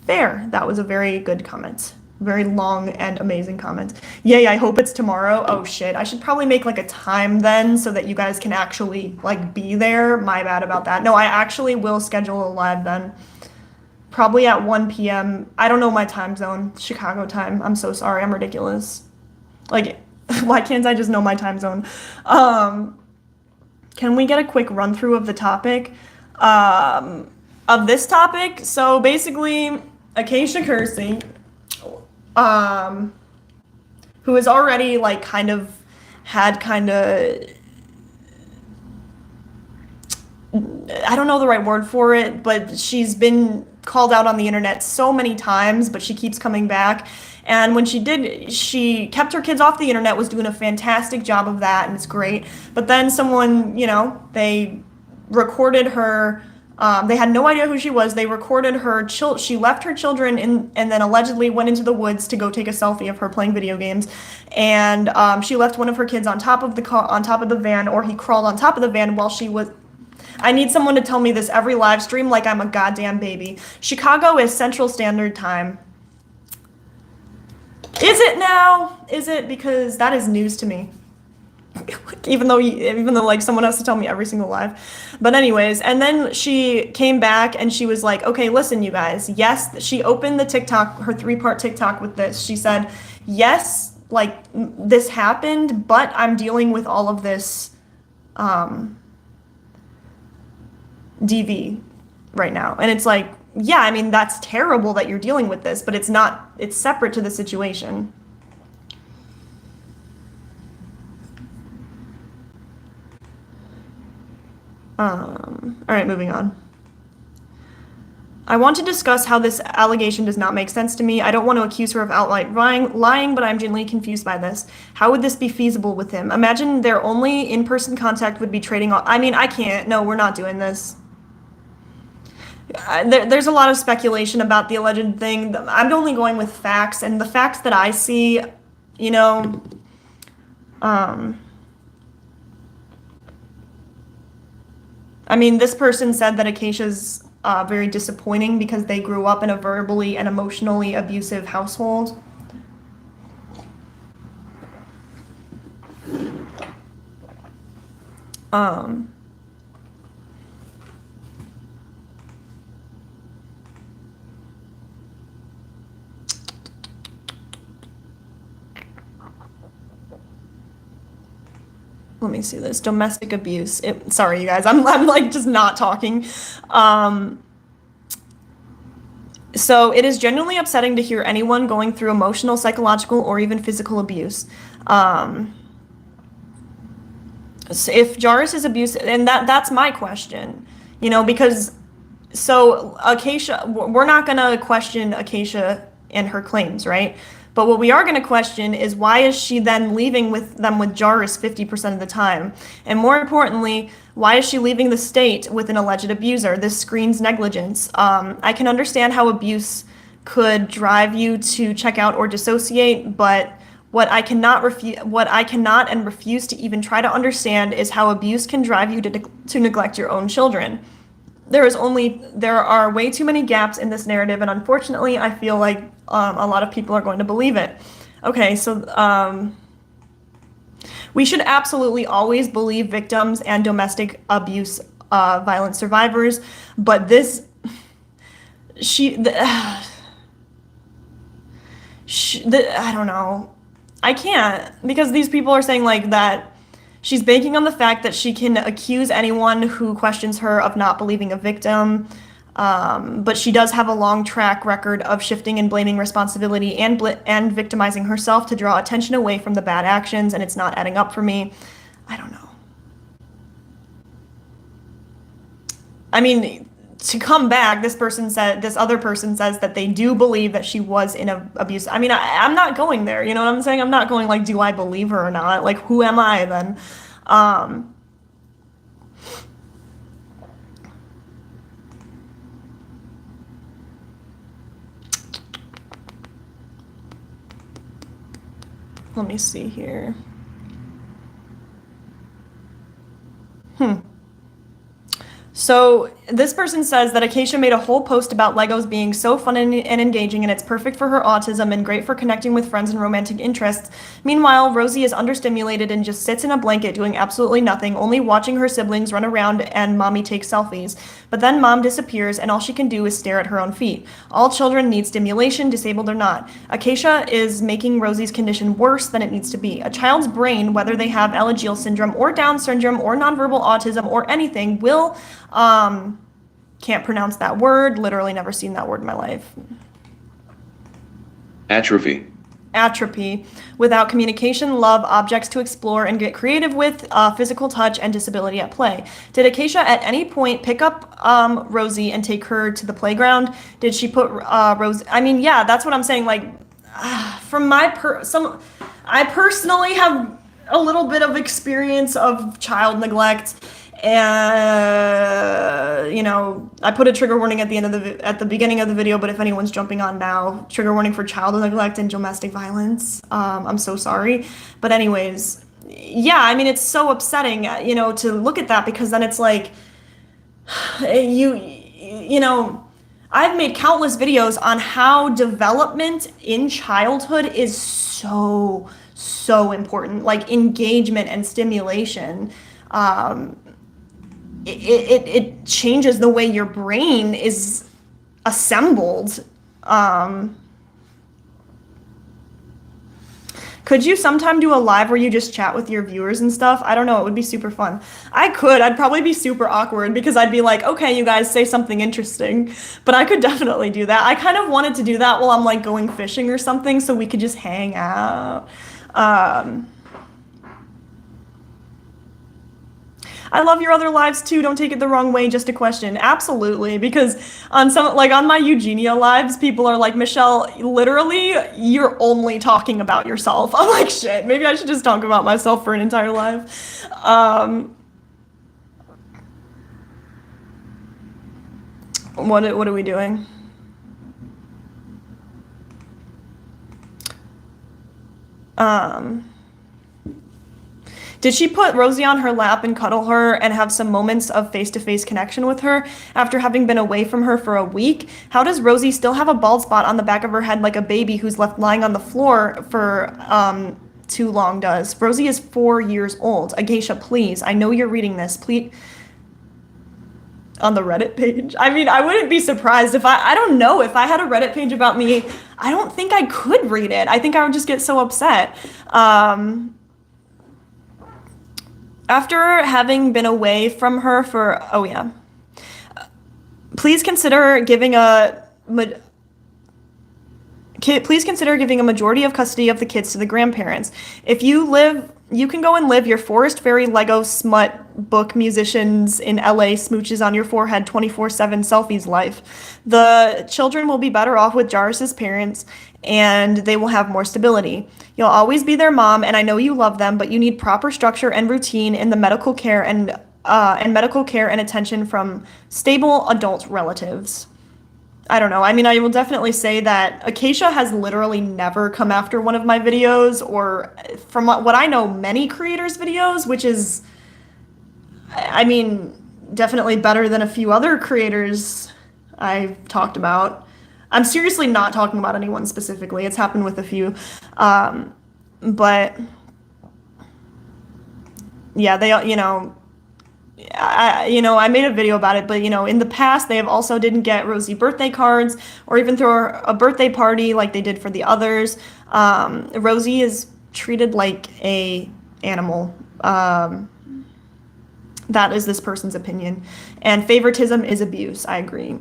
Fair. That was a very good comment. Very long and amazing comment. Yay, I hope it's tomorrow. Oh shit, I should probably make like a time then so that you guys can actually like be there. My bad about that. No, I actually will schedule a live then. Probably at 1 p.m. I don't know my time zone. Chicago time. I'm so sorry. I'm ridiculous. Like, why can't I just know my time zone? Can we get a quick run through of the topic? Of this topic? So basically, Acacia Kersey, who has already like I don't know the right word for it, but she's been called out on the internet so many times, but she keeps coming back. And when she did, she kept her kids off the internet, was doing a fantastic job of that, and it's great. But then someone, they recorded her. They had no idea who she was. They recorded her. She left her children and then allegedly went into the woods to go take a selfie of her playing video games. And she left one of her kids on top of the van, or he crawled on top of the van while she was. I need someone to tell me this every live stream like I'm a goddamn baby. Chicago is Central Standard Time. Is it now? Is it? Because that is news to me. even though like someone has to tell me every single live. But anyways, and then she came back and she was like, okay, listen, you guys. Yes, she opened the TikTok, her 3-part TikTok with this. She said, yes, like this happened, but I'm dealing with all of this DV right now. And it's like, yeah, I mean, that's terrible that you're dealing with this, but it's separate to the situation. All right, moving on. I want to discuss how this allegation does not make sense to me. I don't want to accuse her of outright lying, but I'm genuinely confused by this. How would this be feasible with him? Imagine their only in-person contact would be trading on. I mean, I can't. No, we're not doing this. There's a lot of speculation about the alleged thing. I'm only going with facts, and the facts that I see, Um, I mean, this person said that Acacia's very disappointing because they grew up in a verbally and emotionally abusive household. Let me see this. Domestic abuse. Sorry, you guys. I'm like just not talking. So it is genuinely upsetting to hear anyone going through emotional, psychological, or even physical abuse. So if Jairus is abusive, and that's my question, because so Acacia, we're not going to question Acacia and her claims, right? But what we are going to question is why is she then leaving with Jairus 50% of the time? And more importantly, why is she leaving the state with an alleged abuser? This screams negligence. I can understand how abuse could drive you to check out or dissociate, but what I cannot and refuse to even try to understand is how abuse can drive you to neglect your own children. There are way too many gaps in this narrative, and unfortunately, I feel like a lot of people are going to believe it. Okay, so we should absolutely always believe victims and domestic abuse violence survivors, but I don't know. I can't, because these people are saying like that she's banking on the fact that she can accuse anyone who questions her of not believing a victim, but she does have a long track record of shifting and blaming responsibility and victimizing herself to draw attention away from the bad actions, and it's not adding up for me. I don't know. I mean, to come back, this other person says that they do believe that she was in abuse. I mean, I'm not going there, you know what I'm saying? I'm not going like, do I believe her or not? Like, who am I then? Let me see here. So this person says that Acacia made a whole post about Legos being so fun and engaging, and it's perfect for her autism and great for connecting with friends and romantic interests. Meanwhile, Rosie is understimulated and just sits in a blanket doing absolutely nothing, only watching her siblings run around and mommy take selfies. But then mom disappears and all she can do is stare at her own feet. All children need stimulation, disabled or not. Acacia is making Rosie's condition worse than it needs to be. A child's brain, whether they have Alagille syndrome or Down syndrome or nonverbal autism or anything, will can't pronounce that word, literally never seen that word in my life. Atrophy without communication, love, objects to explore and get creative with, physical touch, and disability at play. Did Acacia at any point pick up Rosie and take her to the playground? Did she put Rosie? I mean, yeah, that's what I'm saying. Like, from I personally have a little bit of experience of child neglect. And I put a trigger warning at the beginning of the video, but if anyone's jumping on now, trigger warning for child neglect and domestic violence. I'm so sorry, but anyways, yeah, I mean, it's so upsetting, to look at that, because then it's like I've made countless videos on how development in childhood is so important, like engagement and stimulation. It changes the way your brain is assembled. Could you sometime do a live where you just chat with your viewers and stuff? I don't know, it would be super fun. I'd probably be super awkward because I'd be like, okay, you guys say something interesting, but I could definitely do that. I kind of wanted to do that while I'm like going fishing or something so we could just hang out. I love your other lives too. Don't take it the wrong way. Just a question. Absolutely. Because on my Eugenia lives, people are like, Michelle, literally, you're only talking about yourself. I'm like, shit, maybe I should just talk about myself for an entire live. What are we doing? Did she put Rosie on her lap and cuddle her and have some moments of face-to-face connection with her after having been away from her for a week? How does Rosie still have a bald spot on the back of her head like a baby who's left lying on the floor for too long does? Rosie is 4 years old. Acacia, please. I know you're reading this. Please. On the Reddit page. I mean, I wouldn't be surprised if I don't know, if I had a Reddit page about me, I don't think I could read it. I think I would just get so upset. After having been away from her for, oh yeah. Please consider giving a majority of custody of the kids to the grandparents. If you can go and live your Forest Fairy Lego smut book musicians in LA smooches on your forehead 24/7 selfies life. The children will be better off with Jarvis's parents and they will have more stability. You'll always be their mom and I know you love them, but you need proper structure and routine in the medical care and attention from stable adult relatives. I don't know. I mean, I will definitely say that Acacia has literally never come after one of my videos or from what I know, many creators' videos, which is, I mean, definitely better than a few other creators I've talked about. I'm seriously not talking about anyone specifically. It's happened with a few. But yeah, they, I made a video about it, but in the past they have also didn't get Rosie birthday cards or even throw her a birthday party like they did for the others. Rosie is treated like a animal. That is this person's opinion. And favoritism is abuse. I agree.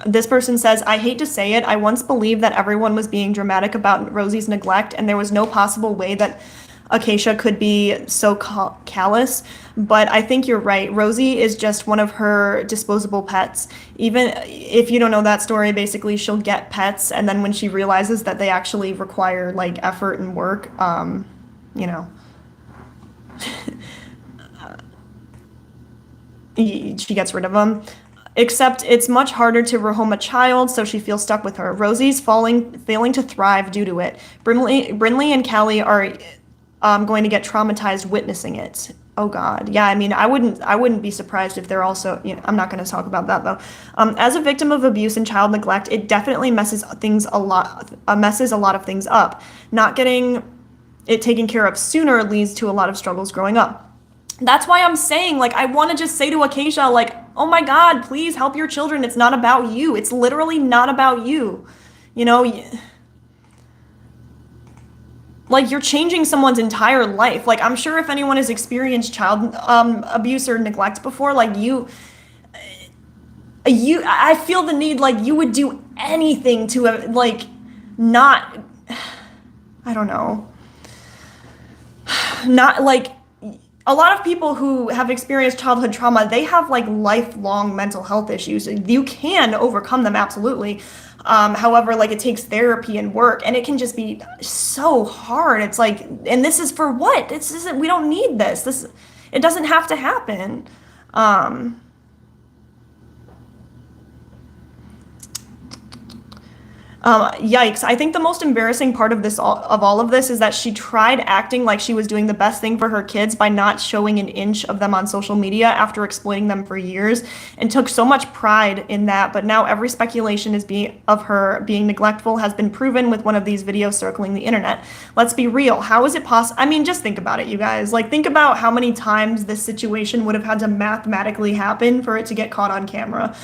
This person says, I hate to say it, I once believed that everyone was being dramatic about Rosie's neglect and there was no possible way that Acacia could be so callous, but I think you're right. Rosie is just one of her disposable pets. Even if you don't know that story, basically she'll get pets and then when she realizes that they actually require like effort and work, she gets rid of them. Except it's much harder to rehome a child, so she feels stuck with her. Rosie's failing to thrive due to it. Brinley and Callie are going to get traumatized witnessing it. Oh God, yeah. I mean, I wouldn't be surprised if they're also. I'm not going to talk about that though. As a victim of abuse and child neglect, it definitely messes a lot of things up. Not getting it taken care of sooner leads to a lot of struggles growing up. That's why I'm saying, like, I want to just say to Acacia, like, oh my God, please help your children. It's not about you. It's literally not about you. Like, you're changing someone's entire life. Like, I'm sure if anyone has experienced child abuse or neglect before, like, I feel the need, like, you would do anything to, like, not, I don't know. Not, like, a lot of people who have experienced childhood trauma, they have like lifelong mental health issues. You can overcome them, absolutely. However, like it takes therapy and work and it can just be so hard. It's like, and this is for what? We don't need this. It doesn't have to happen. Yikes. I think the most embarrassing part of all of this is that she tried acting like she was doing the best thing for her kids by not showing an inch of them on social media after exploiting them for years and took so much pride in that. But now every speculation of her being neglectful has been proven with one of these videos circling the internet. Let's be real. How is it possible? I mean, just think about it, you guys. Like, think about how many times this situation would have had to mathematically happen for it to get caught on camera.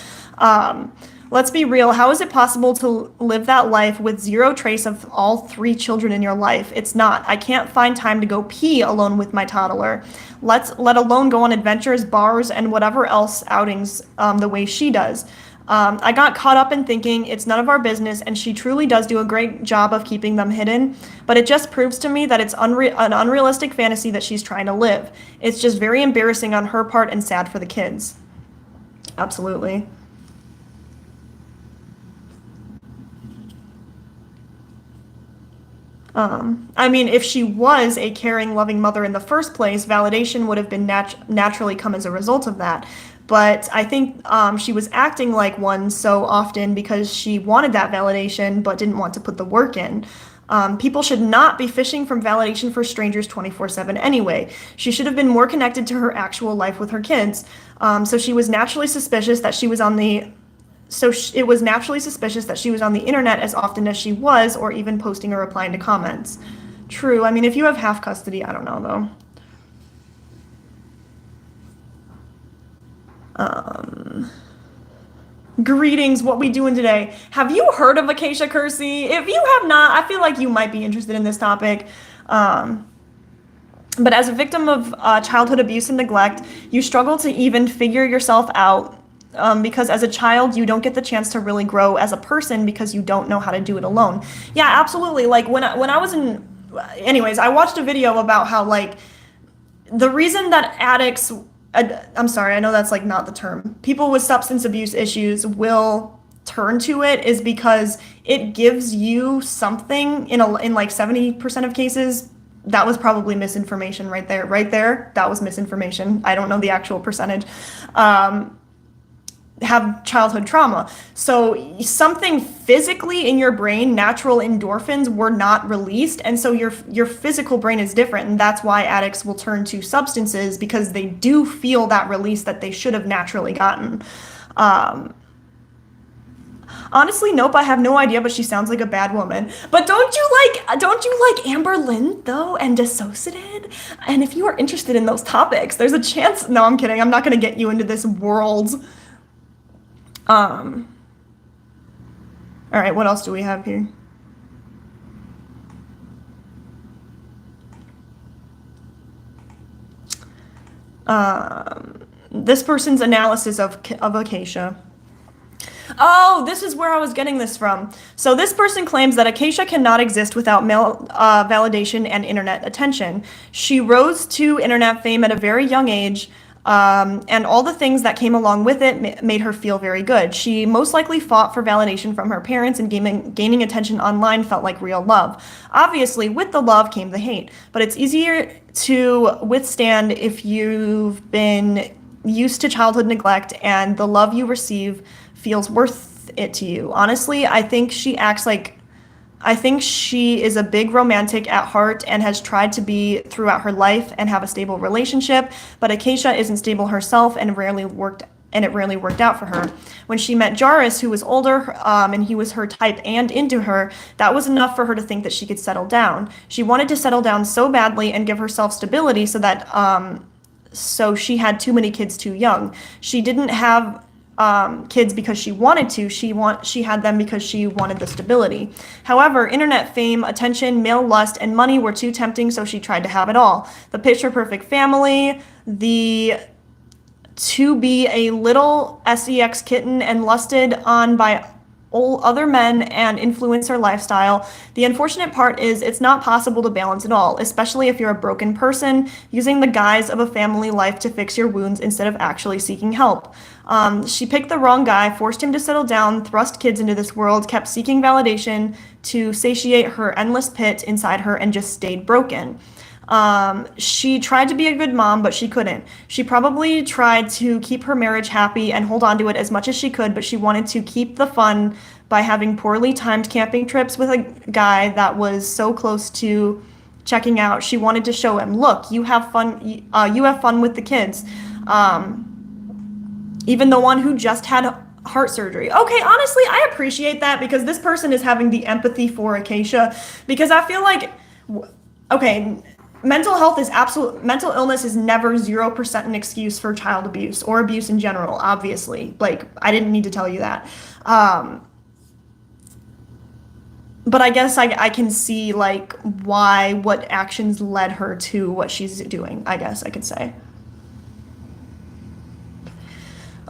Let's be real. How is it possible to live that life with zero trace of all 3 children in your life? It's not. I can't find time to go pee alone with my toddler. Let alone go on adventures, bars, and whatever else outings the way she does. I got caught up in thinking it's none of our business, and she truly does do a great job of keeping them hidden, but it just proves to me that it's an unrealistic fantasy that she's trying to live. It's just very embarrassing on her part and sad for the kids. Absolutely. I mean, if she was a caring, loving mother in the first place, validation would have been naturally come as a result of that. But I think she was acting like one so often because she wanted that validation but didn't want to put the work in. People should not be fishing from validation for strangers 24/7 anyway. She should have been more connected to her actual life with her kids. So it was naturally suspicious that she was on the internet as often as she was, or even posting or replying to comments. True. I mean, if you have half custody, I don't know though. Greetings, what we doing today? Have you heard of Acacia Kersey? If you have not, I feel like you might be interested in this topic. But as a victim of childhood abuse and neglect, you struggle to even figure yourself out because as a child, you don't get the chance to really grow as a person because you don't know how to do it alone. Yeah, absolutely. Like when I was in, anyways, I watched a video about how like the reason that addicts, I'm sorry, I know that's like not the term. People with substance abuse issues will turn to it is because it gives you something in like 70% of cases. That was probably misinformation right there. Right there, that was misinformation. I don't know the actual percentage. Have childhood trauma. So something physically in your brain, natural endorphins were not released. And so your physical brain is different. And that's why addicts will turn to substances because they do feel that release that they should have naturally gotten. Honestly, nope, I have no idea, but she sounds like a bad woman. But don't you like Amber Lynn though and Dissociated? And if you are interested in those topics, there's a chance. No, I'm kidding. I'm not going to get you into this world. All right, what else do we have here? This person's analysis of Acacia. Oh, this is where I was getting this from. So this person claims that Acacia cannot exist without male validation and internet attention. She rose to internet fame at a very young age. And all the things that came along with it made her feel very good. She most likely fought for validation from her parents, and gaining attention online felt like real love. Obviously, with the love came the hate, but it's easier to withstand if you've been used to childhood neglect and the love you receive feels worth it to you. Honestly, I think she is a big romantic at heart and has tried to be throughout her life and have a stable relationship, but Acacia isn't stable herself and it rarely worked out for her. When she met Jarvis, who was older, and he was her type and into her, that was enough for her to think that she could settle down. She wanted to settle down so badly and give herself stability so she had too many kids too young. She didn't have kids because she wanted to. She had them because she wanted the stability. However, internet fame, attention, male lust, and money were too tempting, so she tried to have it all. The picture-perfect family, to be a little sex kitten and lusted on by other men and influencer lifestyle. The unfortunate part is it's not possible to balance it all, especially if you're a broken person using the guise of a family life to fix your wounds instead of actually seeking help. She picked the wrong guy, forced him to settle down, thrust kids into this world, kept seeking validation to satiate her endless pit inside her, and just stayed broken. She tried to be a good mom, but she couldn't. She probably tried to keep her marriage happy and hold on to it as much as she could, but she wanted to keep the fun by having poorly timed camping trips with a guy that was so close to checking out. She wanted to show him, look, you have fun with the kids. Even the one who just had heart surgery. Okay, honestly, I appreciate that because this person is having the empathy for Acacia, because I feel like, okay, mental illness is never 0% an excuse for child abuse or abuse in general, obviously. Like, I didn't need to tell you that. But I guess I can see, like, what actions led her to what she's doing, I guess I could say.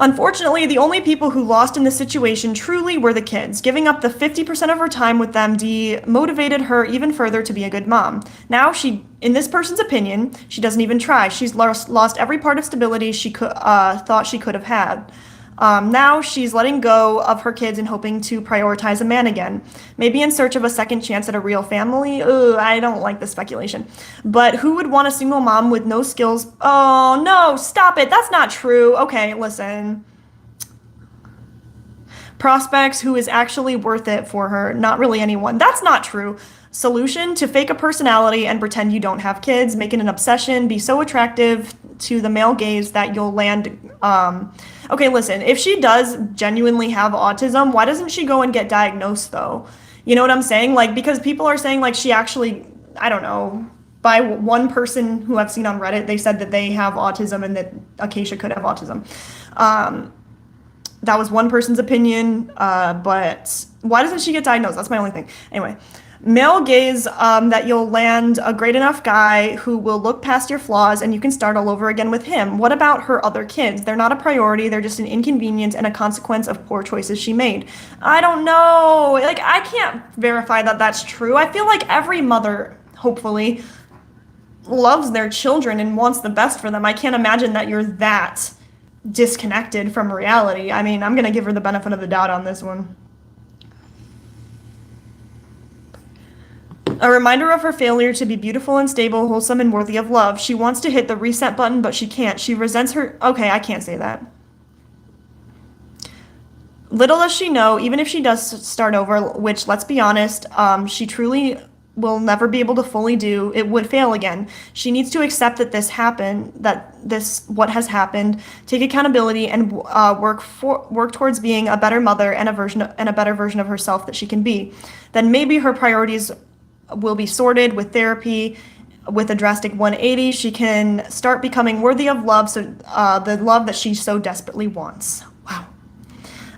Unfortunately, the only people who lost in this situation truly were the kids. Giving up the 50% of her time with them demotivated her even further to be a good mom. Now in this person's opinion, she doesn't even try. She's lost every part of stability she thought she could have had. Now she's letting go of her kids and hoping to prioritize a man again. Maybe in search of a second chance at a real family. Ugh, I don't like this speculation. But who would want a single mom with no skills? Oh, no, stop it. That's not true. Okay, listen. prospects who is actually worth it for her. Not really anyone. That's not true. Solution: to fake a personality and pretend you don't have kids, make it an obsession, be so attractive to the male gaze that you'll land. Okay, listen, if she does genuinely have autism, why doesn't she go and get diagnosed though? You know what I'm saying? Like, because people are saying like she actually, I don't know, by one person who I've seen on Reddit, they said that they have autism and that Acacia could have autism. That was one person's opinion, but why doesn't she get diagnosed? That's my only thing. Anyway, male gaze, that you'll land a great enough guy who will look past your flaws and you can start all over again with him. What about her other kids? They're not a priority. They're just an inconvenience and a consequence of poor choices she made. I don't know. Like, I can't verify that that's true. I feel like every mother, hopefully, loves their children and wants the best for them. I can't imagine that you're that disconnected from reality. I mean, I'm going to give her the benefit of the doubt on this one. A reminder of her failure to be beautiful and stable, wholesome, and worthy of love. She wants to hit the reset button, but she can't. She resents her... Okay, I can't say that. Little does she know, even if she does start over, which, let's be honest, she truly will never be able to fully do, it would fail again. She needs to accept that this happened, what has happened, take accountability, and work towards being a better mother and a better version of herself that she can be. Then maybe her priorities will be sorted with therapy. With a drastic 180, she can start becoming worthy of love, so the love that she so desperately wants. Wow.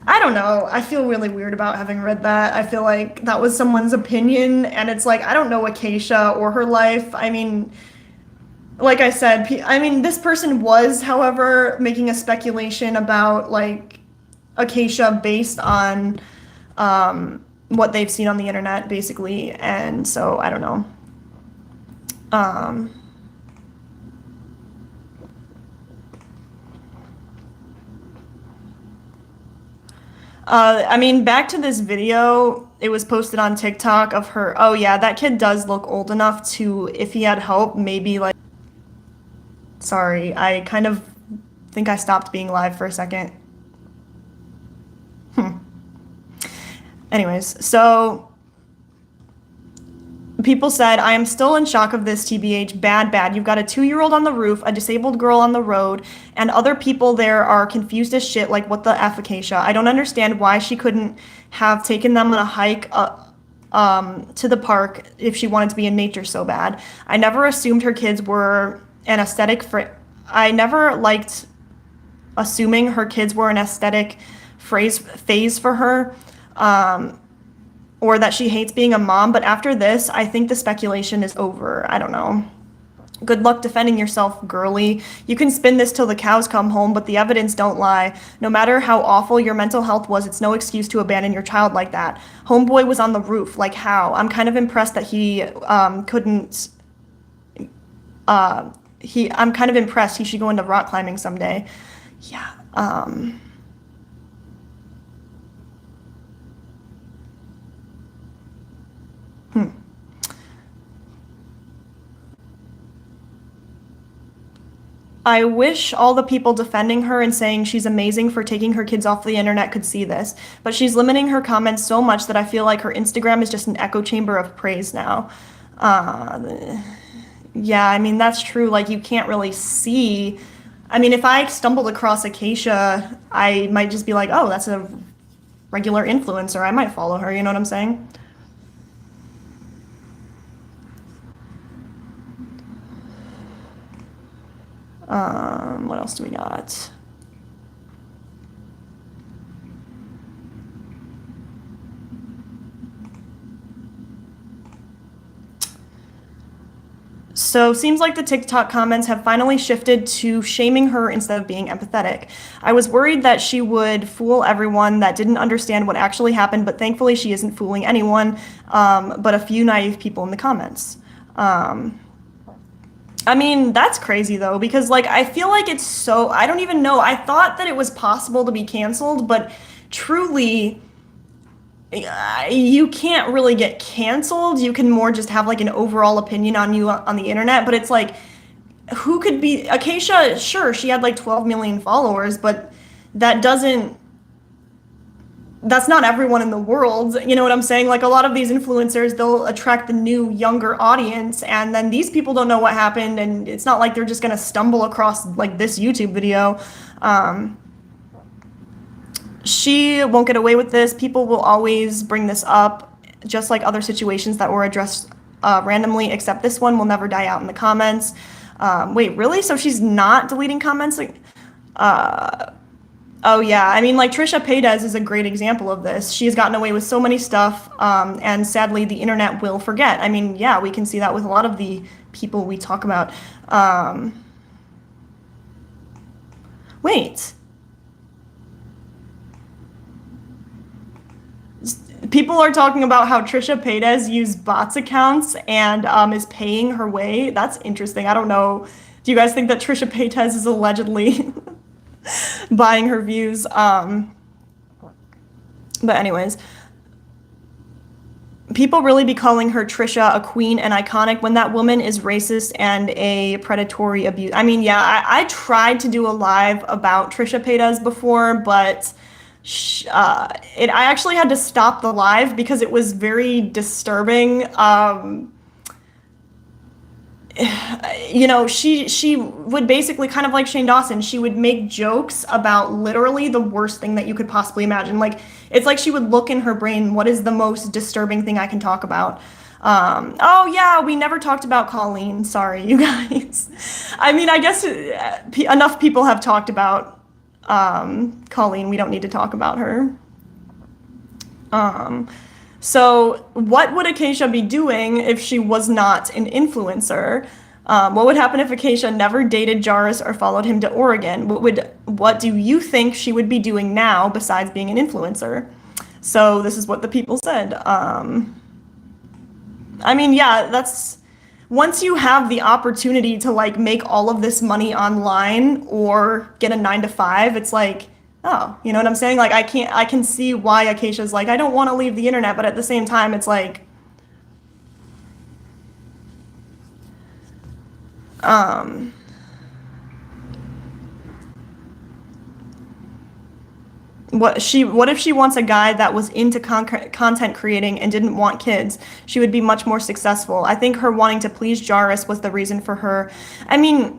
I don't know. I feel really weird about having read that. I feel like that was someone's opinion, and it's like, I don't know Acacia or her life. I mean, like I said, this person was, however, making a speculation about, like, Acacia based on what they've seen on the internet, basically, and so, I don't know. I mean, back to this video, it was posted on TikTok of her. Oh yeah, that kid does look old enough to, if he had help, maybe like... Sorry, I kind of think I stopped being live for a second. Anyways, so people said, I am still in shock of this, TBH, bad. You've got a 2-year-old on the roof, a disabled girl on the road, and other people there are confused as shit, like what the F, Acacia. I don't understand why she couldn't have taken them on a hike to the park if she wanted to be in nature so bad. I never assumed her kids were an aesthetic I never liked assuming her kids were an aesthetic phase for her. Or that she hates being a mom, but after this, I think the speculation is over. I don't know. Good luck defending yourself, girly. You can spin this till the cows come home, but the evidence don't lie. No matter how awful your mental health was, it's no excuse to abandon your child like that. Homeboy was on the roof, like how? I'm kind of impressed that he couldn't... I'm kind of impressed. He should go into rock climbing someday. Yeah, I wish all the people defending her and saying she's amazing for taking her kids off the internet could see this, but she's limiting her comments so much that I feel like her Instagram is just an echo chamber of praise now. Yeah, I mean, that's true. Like, you can't really see. I mean, if I stumbled across Acacia, I might just be like, oh, that's a regular influencer. I might follow her, you know what I'm saying? What else do we got? So seems like the TikTok comments have finally shifted to shaming her instead of being empathetic. I was worried that she would fool everyone that didn't understand what actually happened, but thankfully she isn't fooling anyone, but a few naive people in the comments. I mean, that's crazy though, because like, I feel like it's so, I don't even know. I thought that it was possible to be canceled, but truly, you can't really get canceled. You can more just have like an overall opinion on you on the internet, but it's like, who could be, Acacia, sure, she had like 12 million followers, but that doesn't that's not everyone in the world. You know what I'm saying? Like a lot of these influencers, they'll attract the new younger audience, and then these people don't know what happened, and it's not like they're just gonna stumble across like this YouTube video. She won't get away with this. People will always bring this up, just like other situations that were addressed randomly, except this one will never die out in the comments. Wait, really? So she's not deleting comments? Oh yeah, I mean, like Trisha Paytas is a great example of this. She has gotten away with so many stuff, and sadly, the internet will forget. I mean, yeah, we can see that with a lot of the people we talk about. Wait. People are talking about how Trisha Paytas used bots accounts and is paying her way. That's interesting. I don't know. Do you guys think that Trisha Paytas is allegedly buying her views? But anyways, people really be calling her Trisha a queen and iconic when that woman is racist and a predatory abuse. I mean, yeah, I tried to do a live about Trisha Paytas before, but I actually had to stop the live because it was very disturbing. You know, she would basically, kind of like Shane Dawson, she would make jokes about literally the worst thing that you could possibly imagine. Like, it's like she would look in her brain, what is the most disturbing thing I can talk about? Oh yeah, we never talked about Colleen. Sorry, you guys. I mean, I guess enough people have talked about Colleen. We don't need to talk about her. So what would Acacia be doing if she was not an influencer? What would happen if Acacia never dated Jairus or followed him to Oregon? What do you think she would be doing now besides being an influencer? So this is what the people said. I mean, yeah, that's, once you have the opportunity to like make all of this money online or get a 9-to-5, it's like, oh, you know what I'm saying? Like, I can see why Acacia's like, I don't want to leave the internet, but at the same time, it's like, what if she wants a guy that was into content creating and didn't want kids? She would be much more successful. I think her wanting to please Jairus was the reason for her. I mean,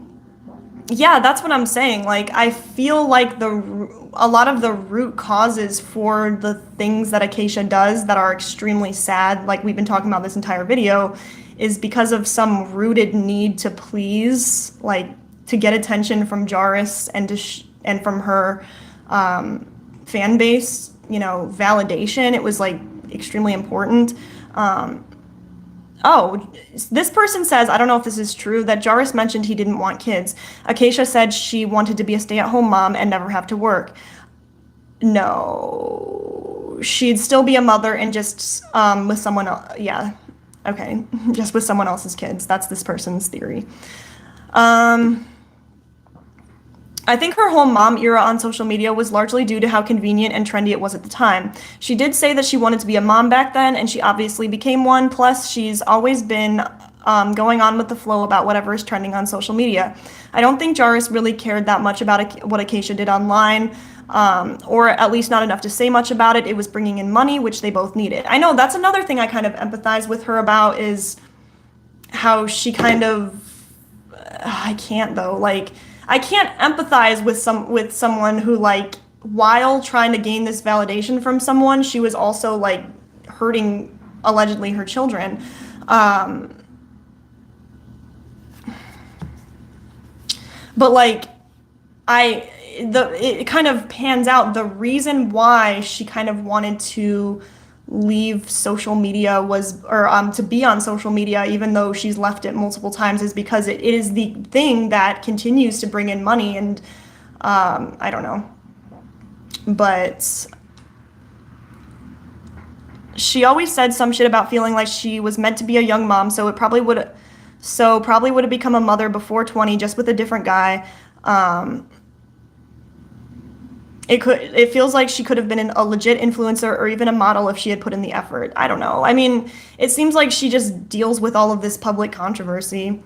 yeah, that's what I'm saying. Like, I feel like a lot of the root causes for the things that Acacia does that are extremely sad, like we've been talking about this entire video, is because of some rooted need to please, like to get attention from Jairus and and from her fan base, you know, validation. It was like extremely important. Oh, this person says, I don't know if this is true, that Jairus mentioned he didn't want kids. Acacia said she wanted to be a stay-at-home mom and never have to work. No, she'd still be a mother and just with someone else. Yeah, okay, just with someone else's kids. That's this person's theory. I think her whole mom era on social media was largely due to how convenient and trendy it was at the time. She did say that she wanted to be a mom back then, and she obviously became one. Plus, she's always been going on with the flow about whatever is trending on social media. I don't think Jairus really cared that much about what Acacia did online, or at least not enough to say much about it. It was bringing in money, which they both needed. I know that's another thing I kind of empathize with her about, is how she kind of, I can't though, like, I can't empathize with someone who, like, while trying to gain this validation from someone, she was also like hurting allegedly her children. But like, it kind of pans out the reason why she kind of wanted to leave social media to be on social media, even though she's left it multiple times, is because it is the thing that continues to bring in money. And I don't know, but she always said some shit about feeling like she was meant to be a young mom, so probably would have become a mother before 20, just with a different guy. It feels like she could have been a legit influencer or even a model if she had put in the effort. I don't know. I mean, it seems like she just deals with all of this public controversy.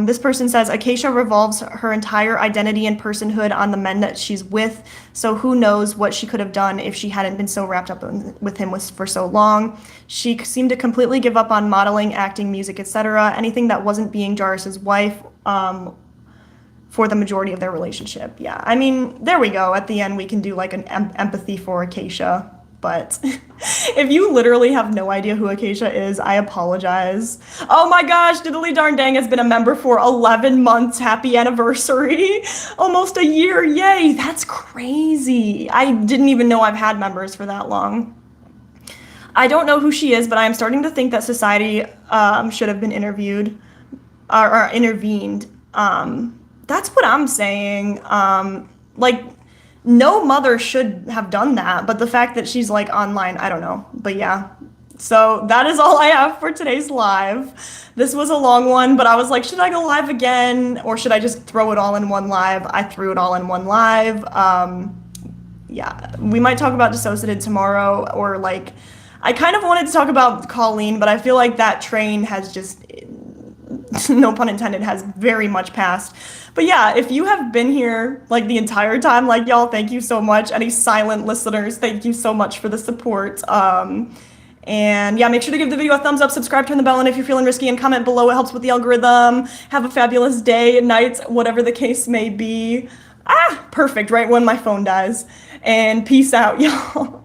This person says Acacia revolves her entire identity and personhood on the men that she's with. So who knows what she could have done if she hadn't been so wrapped up with him for so long. She seemed to completely give up on modeling, acting, music, etc. Anything that wasn't being Jairus's wife for the majority of their relationship. Yeah, I mean, there we go. At the end, we can do like an empathy for Acacia. But if you literally have no idea who Acacia is, I apologize. Oh my gosh, Diddly Darn Dang has been a member for 11 months. Happy anniversary. Almost a year. Yay, that's crazy. I didn't even know I've had members for that long. I don't know who she is, but I'm starting to think that society should have been interviewed or intervened. That's what I'm saying. Like, no mother should have done that, but the fact that she's like online, I don't know. But yeah, so that is all I have for today's live. This was a long one, but I was like, should I go live again or should I just throw it all in one live? I threw it all in one live. Yeah, we might talk about Dissociated tomorrow, or like, I kind of wanted to talk about Colleen, but I feel like that train has just, no pun intended, has very much passed. But yeah, if you have been here like the entire time, like y'all, thank you so much. Any silent listeners, thank you so much for the support. And yeah, make sure to give the video a thumbs up, subscribe, turn the bell on if you're feeling risky, and comment below. It helps with the algorithm. Have a fabulous day, night, whatever the case may be. Perfect, right when my phone dies. And peace out, y'all.